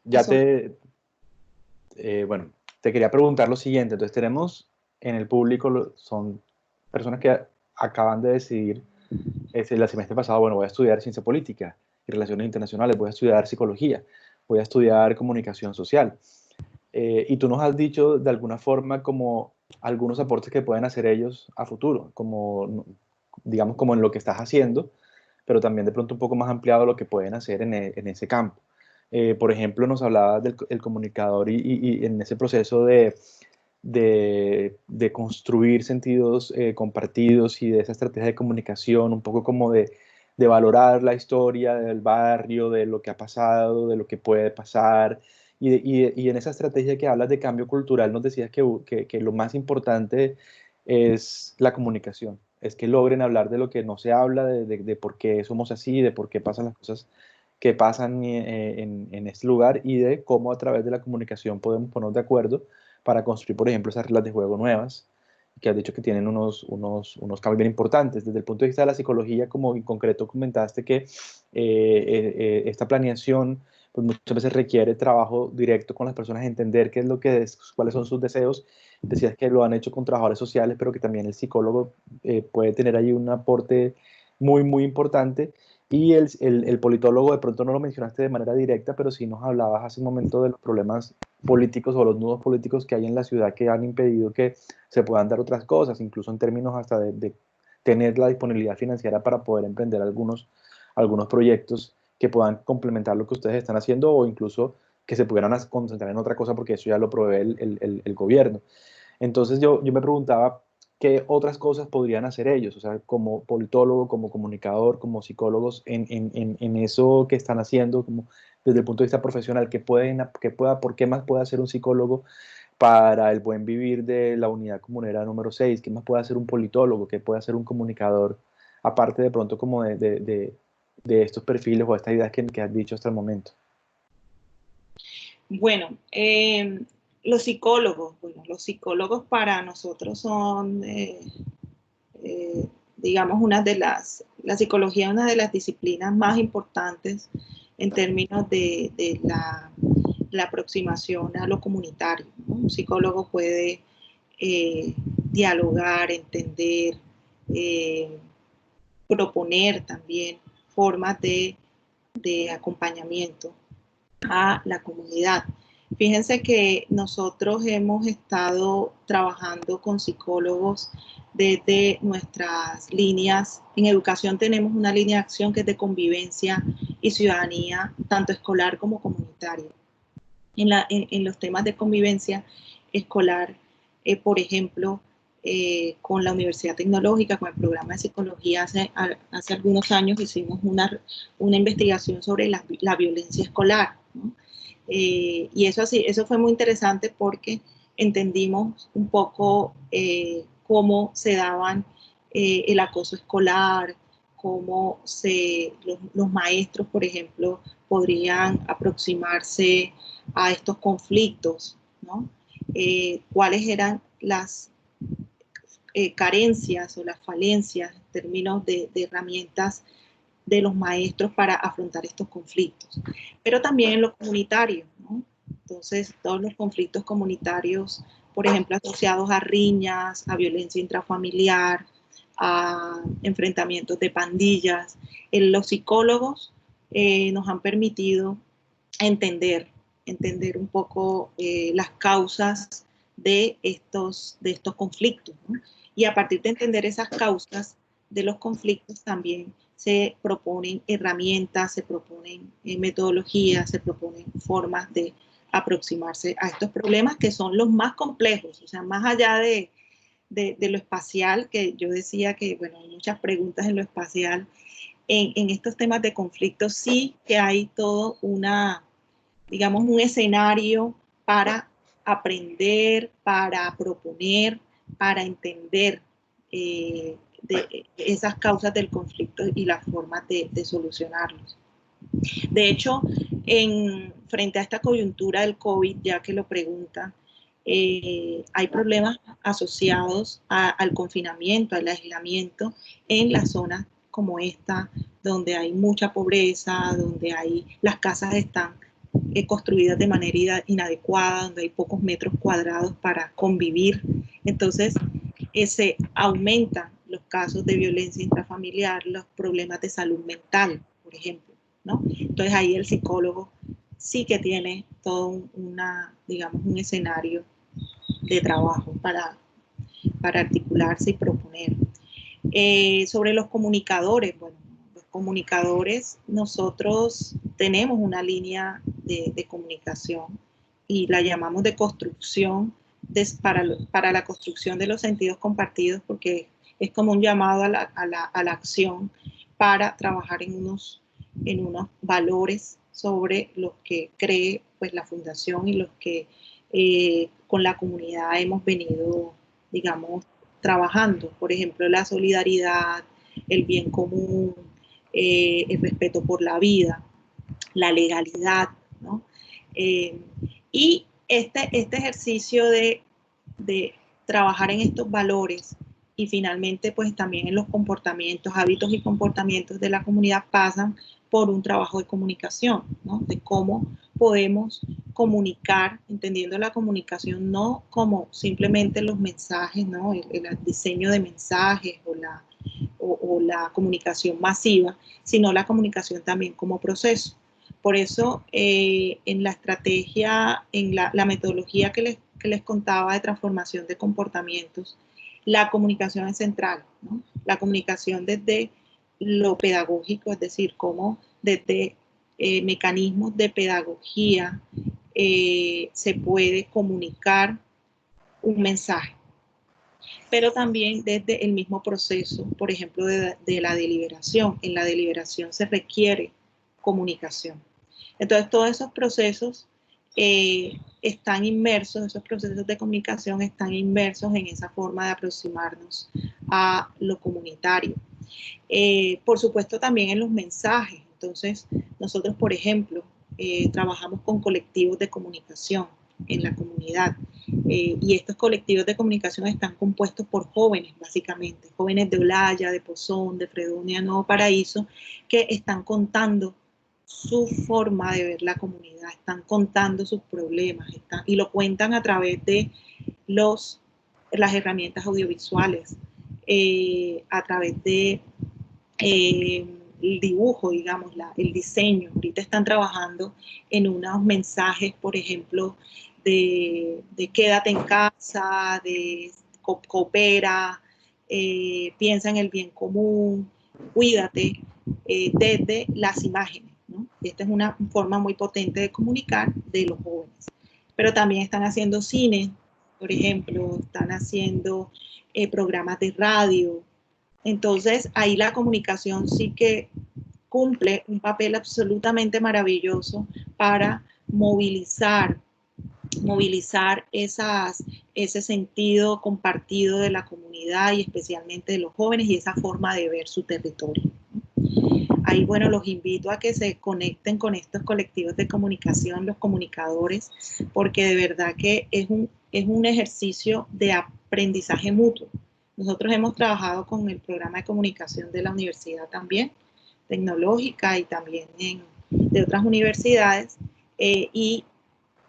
bueno, te quería preguntar lo siguiente. Entonces tenemos en el público, son personas que acaban de decidir, el semestre pasado, bueno, voy a estudiar ciencia política y relaciones internacionales, voy a estudiar psicología. voy a estudiar comunicación social. Y tú nos has dicho de alguna forma como algunos aportes que pueden hacer ellos a futuro, como, digamos, como en lo que estás haciendo, pero también de pronto un poco más ampliado lo que pueden hacer en ese campo. Por ejemplo, nos hablabas del el comunicador y en ese proceso de construir sentidos compartidos y de esa estrategia de comunicación, un poco como de valorar la historia del barrio, de lo que ha pasado, de lo que puede pasar. Y en esa estrategia que hablas de cambio cultural, nos decías que lo más importante es la comunicación, es que logren hablar de lo que no se habla, de por qué somos así, de por qué pasan las cosas que pasan en este lugar y de cómo a través de la comunicación podemos ponernos de acuerdo para construir, por ejemplo, esas reglas de juego nuevas, que has dicho que tienen unos cambios bien importantes. Desde el punto de vista de la psicología, como en concreto comentaste que esta planeación pues muchas veces requiere trabajo directo con las personas, entender qué es lo que es, cuáles son sus deseos. Decías que lo han hecho con trabajadores sociales, pero que también el psicólogo puede tener ahí un aporte muy, muy importante. Y el politólogo, de pronto no lo mencionaste de manera directa, pero sí nos hablabas hace un momento de los problemas políticos o los nudos políticos que hay en la ciudad que han impedido que se puedan dar otras cosas, incluso en términos hasta de tener la disponibilidad financiera para poder emprender algunos proyectos que puedan complementar lo que ustedes están haciendo o incluso que se pudieran concentrar en otra cosa porque eso ya lo provee el gobierno. Entonces yo me preguntaba qué otras cosas podrían hacer ellos, o sea, como politólogo, como comunicador, como psicólogos, en eso que están haciendo, como desde el punto de vista profesional, ¿por qué más puede hacer un psicólogo para el buen vivir de la unidad comunera número 6? ¿Qué más puede hacer un politólogo? ¿Qué puede hacer un comunicador? Aparte de pronto como de estos perfiles o estas ideas que has dicho hasta el momento. Bueno, los psicólogos para nosotros son, digamos, la psicología es una de las disciplinas más importantes en términos de la aproximación a lo comunitario, ¿no? Un psicólogo puede dialogar, entender, proponer también formas de acompañamiento a la comunidad. Fíjense que nosotros hemos estado trabajando con psicólogos desde nuestras líneas. En educación tenemos una línea de acción que es de convivencia y ciudadanía, tanto escolar como comunitaria. En los temas de convivencia escolar, por ejemplo, con la Universidad Tecnológica, con el programa de psicología, hace algunos años hicimos una investigación sobre la violencia escolar, ¿no? Y eso fue muy interesante porque entendimos un poco cómo se daban el acoso escolar, cómo los maestros, por ejemplo, podrían aproximarse a estos conflictos, ¿no? Cuáles eran las carencias o las falencias en términos de herramientas de los maestros para afrontar estos conflictos, pero también en lo comunitario, ¿no? Entonces, todos los conflictos comunitarios, por ejemplo, asociados a riñas, a violencia intrafamiliar, a enfrentamientos de pandillas, los psicólogos nos han permitido entender un poco las causas de estos conflictos, ¿no? Y a partir de entender esas causas de los conflictos también se proponen herramientas, se proponen metodologías, se proponen formas de aproximarse a estos problemas que son los más complejos, o sea, más allá de lo espacial, que yo decía que, bueno, hay muchas preguntas en lo espacial, en estos temas de conflicto sí que hay todo digamos, un escenario para aprender, para proponer, para entender de esas causas del conflicto y las formas de solucionarlos. De hecho, frente a esta coyuntura del COVID, ya que lo preguntan, hay problemas asociados al confinamiento, al aislamiento en las zonas como esta, donde hay mucha pobreza, donde las casas están construidas de manera inadecuada, donde hay pocos metros cuadrados para convivir. Entonces, se aumentan los casos de violencia intrafamiliar, los problemas de salud mental, por ejemplo, ¿no? Entonces, ahí el psicólogo sí que tiene todo digamos, un escenario de trabajo para articularse y proponer. Sobre los comunicadores, bueno, los comunicadores, nosotros tenemos una línea de comunicación y la llamamos de construcción, para la construcción de los sentidos compartidos, porque es como un llamado a la acción para trabajar en unos valores sobre los que cree pues, la fundación y los que con la comunidad hemos venido, digamos, trabajando. Por ejemplo, la solidaridad, el bien común, el respeto por la vida, la legalidad, ¿no? Y este ejercicio de trabajar en estos valores y finalmente pues también en los comportamientos, hábitos y comportamientos de la comunidad pasan por un trabajo de comunicación, ¿no? De cómo podemos comunicar, entendiendo la comunicación no como simplemente los mensajes, ¿no? El diseño de mensajes o la comunicación masiva, sino la comunicación también como proceso. Por eso, en la estrategia, en la metodología que les contaba de transformación de comportamientos, la comunicación es central, ¿no? La comunicación desde lo pedagógico, es decir, cómo desde mecanismos de pedagogía se puede comunicar un mensaje, pero también desde el mismo proceso, por ejemplo, de la deliberación. En la deliberación se requiere comunicación. Entonces, todos esos procesos están inmersos, esos procesos de comunicación están inmersos en esa forma de aproximarnos a lo comunitario. Por supuesto, también en los mensajes. Entonces, nosotros, por ejemplo, trabajamos con colectivos de comunicación en la comunidad. Y estos colectivos de comunicación están compuestos por jóvenes, básicamente, jóvenes de Olaya, de Pozón, de Fredonia, Nuevo Paraíso, que están contando su forma de ver la comunidad, están contando sus problemas, y lo cuentan a través de las herramientas audiovisuales, a través de el dibujo, digamos, el diseño. Ahorita están trabajando en unos mensajes, por ejemplo, de quédate en casa, de coopera, piensa en el bien común, cuídate, desde las imágenes, ¿no? Esta es una forma muy potente de comunicar de los jóvenes. Pero también están haciendo cine, por ejemplo, están haciendo programas de radio. Entonces, ahí la comunicación sí que cumple un papel absolutamente maravilloso para movilizar ese sentido compartido de la comunidad y especialmente de los jóvenes y esa forma de ver su territorio. Ahí, bueno, los invito a que se conecten con estos colectivos de comunicación, los comunicadores, porque de verdad que es un ejercicio de aprendizaje mutuo. Nosotros hemos trabajado con el programa de comunicación de la universidad también, tecnológica y también de otras universidades, y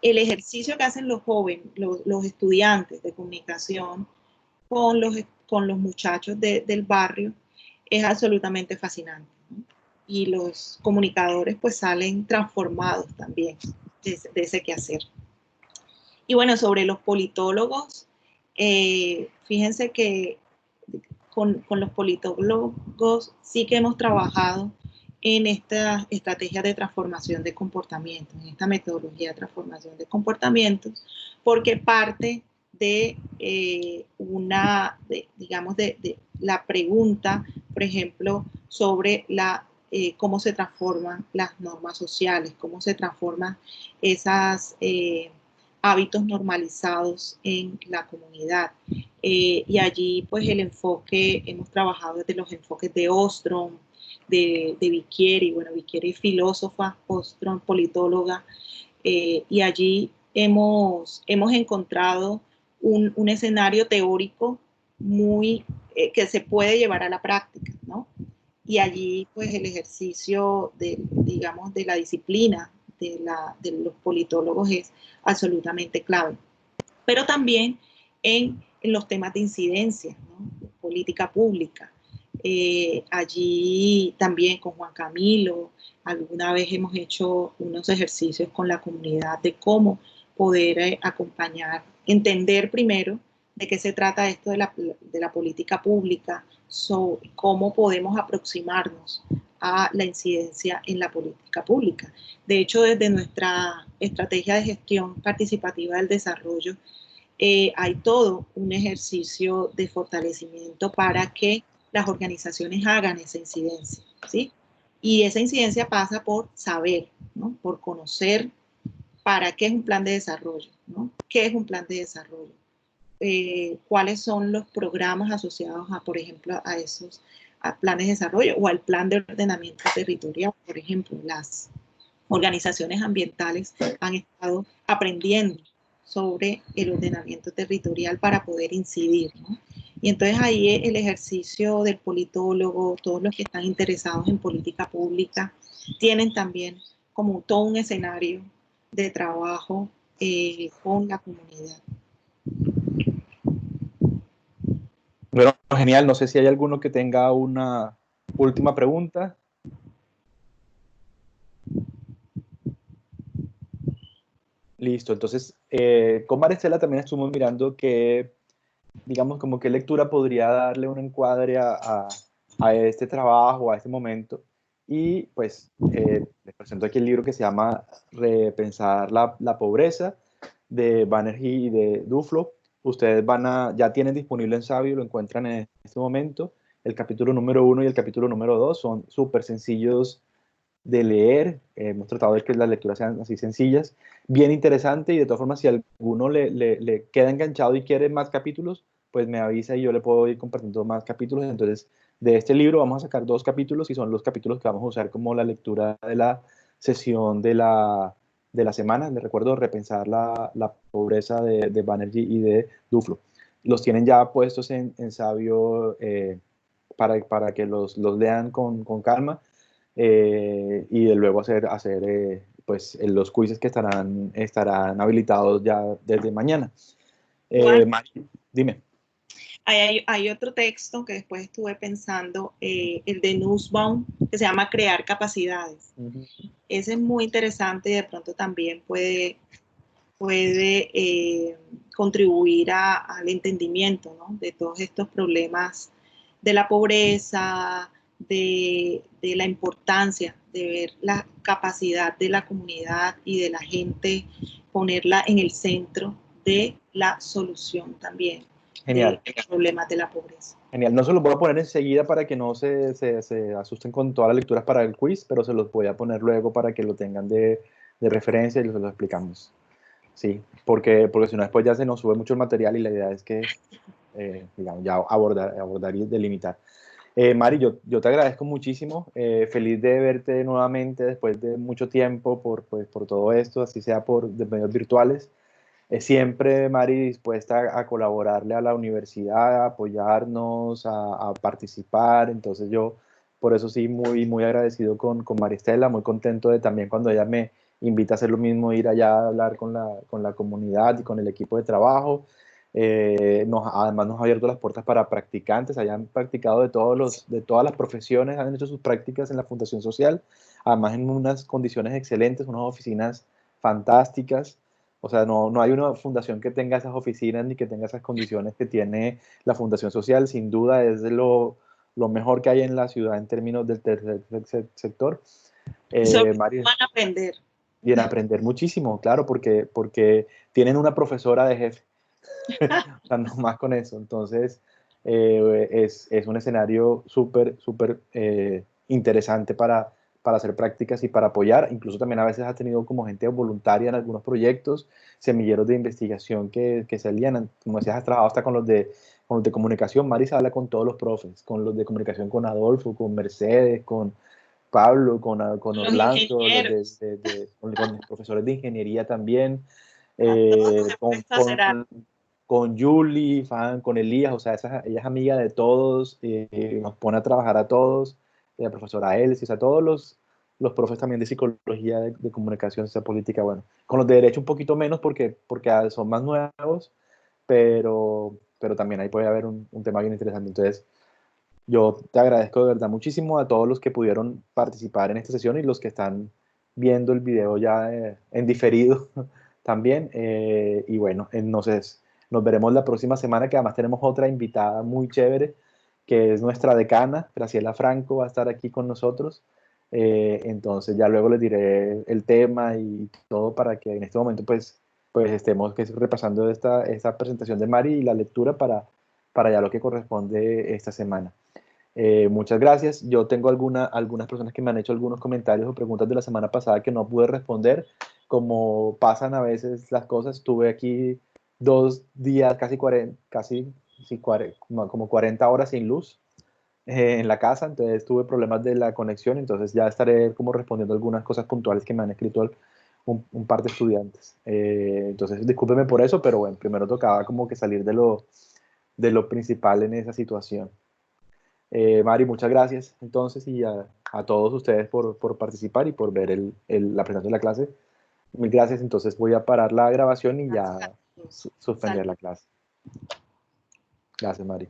el ejercicio que hacen los jóvenes, los estudiantes de comunicación con los muchachos del barrio es absolutamente fascinante, ¿no? Y los comunicadores pues salen transformados también de ese quehacer. Y bueno, sobre los politólogos, fíjense que con los politólogos sí que hemos trabajado en esta estrategia de transformación de comportamientos, en esta metodología de transformación de comportamientos, porque parte de digamos, de la pregunta, por ejemplo, sobre cómo se transforman las normas sociales, cómo se transforman esos hábitos normalizados en la comunidad. Y allí, pues, hemos trabajado desde los enfoques de Ostrom, de Vicchieri, bueno, Vicchieri filósofa, Ostrom politóloga, y allí hemos encontrado un escenario teórico que se puede llevar a la práctica, ¿no? Y allí, pues, el ejercicio digamos, de la disciplina de los politólogos es absolutamente clave. Pero también en los temas de incidencia, ¿no? Política pública. Allí también con Juan Camilo, alguna vez hemos hecho unos ejercicios con la comunidad de cómo poder acompañar, entender primero de qué se trata esto de la política pública, cómo podemos aproximarnos a la incidencia en la política pública. De hecho, desde nuestra estrategia de gestión participativa del desarrollo, hay todo un ejercicio de fortalecimiento para que las organizaciones hagan esa incidencia, ¿sí? Y esa incidencia pasa por saber, ¿no? Por conocer para qué es un plan de desarrollo, ¿no? ¿Qué es un plan de desarrollo? Cuáles son los programas asociados a, por ejemplo, a esos planes de desarrollo o al plan de ordenamiento territorial. Por ejemplo, las organizaciones ambientales han estado aprendiendo sobre el ordenamiento territorial para poder incidir, ¿no? Y entonces ahí el ejercicio del politólogo, todos los que están interesados en política pública, tienen también como todo un escenario de trabajo con la comunidad. Bueno, genial. No sé si hay alguno que tenga una última pregunta. Listo. Entonces, con Maristela también estuvimos mirando que, digamos, como qué lectura podría darle un encuadre a este trabajo, a este momento. Y pues les presento aquí el libro que se llama Repensar la pobreza, de Banerjee y de Duflo. Ustedes ya tienen disponible en Sabio, lo encuentran en este momento. El capítulo número 1 y el capítulo número 2 son súper sencillos de leer. Hemos tratado de que las lecturas sean así sencillas, bien interesante, y de todas formas, si alguno le queda enganchado y quiere más capítulos, pues me avisa y yo le puedo ir compartiendo más capítulos. Entonces, de este libro vamos a sacar 2 capítulos y son los capítulos que vamos a usar como la lectura de la sesión de la semana. Les recuerdo Repensar la pobreza de Banerjee y de Duflo. Los tienen ya puestos en Sabio para que los lean con calma. Y de luego hacer pues, los quizzes que estarán habilitados ya desde mañana. Mari, dime. Hay otro texto que después estuve pensando, el de Nussbaum, que se llama Crear Capacidades. Ese es muy interesante y de pronto también puede contribuir al entendimiento, ¿no? De todos estos problemas de la pobreza, de la importancia de ver la capacidad de la comunidad y de la gente, ponerla en el centro de la solución también. Genial. De los problemas de la pobreza. Genial. No se los voy a poner enseguida para que no se asusten con todas las lecturas para el quiz, pero se los voy a poner luego para que lo tengan de referencia y se los explicamos. Sí, porque si no después ya se nos sube mucho el material y la idea es que, digamos, ya abordar y delimitar. Mari, yo te agradezco muchísimo, feliz de verte nuevamente después de mucho tiempo por todo esto, así sea de medios virtuales. Siempre, Mari, dispuesta a colaborarle a la universidad, a apoyarnos, a participar. Entonces yo, por eso sí, muy, muy agradecido con Maristela, muy contento de también cuando ella me invita a hacer lo mismo, ir allá a hablar con la comunidad y con el equipo de trabajo. Además nos ha abierto las puertas para practicantes, hayan practicado de todas las profesiones, han hecho sus prácticas en la Fundación Social, además en unas condiciones excelentes, unas oficinas fantásticas. O sea, no hay una fundación que tenga esas oficinas ni que tenga esas condiciones que tiene la Fundación Social. Sin duda es lo mejor que hay en la ciudad en términos del tercer sector. Van a aprender. Y en aprender muchísimo, claro, porque tienen una profesora de jefe. O sea, no más con eso. Entonces, es un escenario súper, súper interesante para hacer prácticas y para apoyar. Incluso también a veces ha tenido como gente voluntaria en algunos proyectos, semilleros de investigación que se alían. Como decías, has trabajado hasta con los de comunicación. Mari se habla con todos los profes, con los de comunicación, con Adolfo, con Mercedes, con Pablo, con Orlando, con los profesores de ingeniería también. Con Julie, con Elías, o sea, ella es amiga de todos, nos pone a trabajar a todos, la profesora Elsie, o sea, todos los profes también de psicología, de comunicación, de política, bueno, con los de derecho un poquito menos porque son más nuevos, pero también ahí puede haber un tema bien interesante. Entonces, Yo te agradezco de verdad muchísimo a todos los que pudieron participar en esta sesión y los que están viendo el video ya en diferido también. Y bueno, entonces nos veremos la próxima semana, que además tenemos otra invitada muy chévere, que es nuestra decana, Graciela Franco, va a estar aquí con nosotros. Entonces ya luego les diré el tema y todo para que en este momento pues estemos repasando esta presentación de Mari y la lectura para ya lo que corresponde esta semana. Muchas gracias. Yo tengo algunas personas que me han hecho algunos comentarios o preguntas de la semana pasada que no pude responder. Como pasan a veces las cosas, estuve aquí 2 días, sí, como 40 horas sin luz en la casa, entonces tuve problemas de la conexión, entonces ya estaré como respondiendo algunas cosas puntuales que me han escrito un par de estudiantes. Entonces discúlpeme por eso, pero bueno, primero tocaba como que salir de lo principal en esa situación. Mari, muchas gracias entonces y a todos ustedes por participar y por ver la presentación de la clase. Mil gracias, entonces voy a parar la grabación y Gracias ya a todos. suspender Salud. la clase. Gracias, Mari.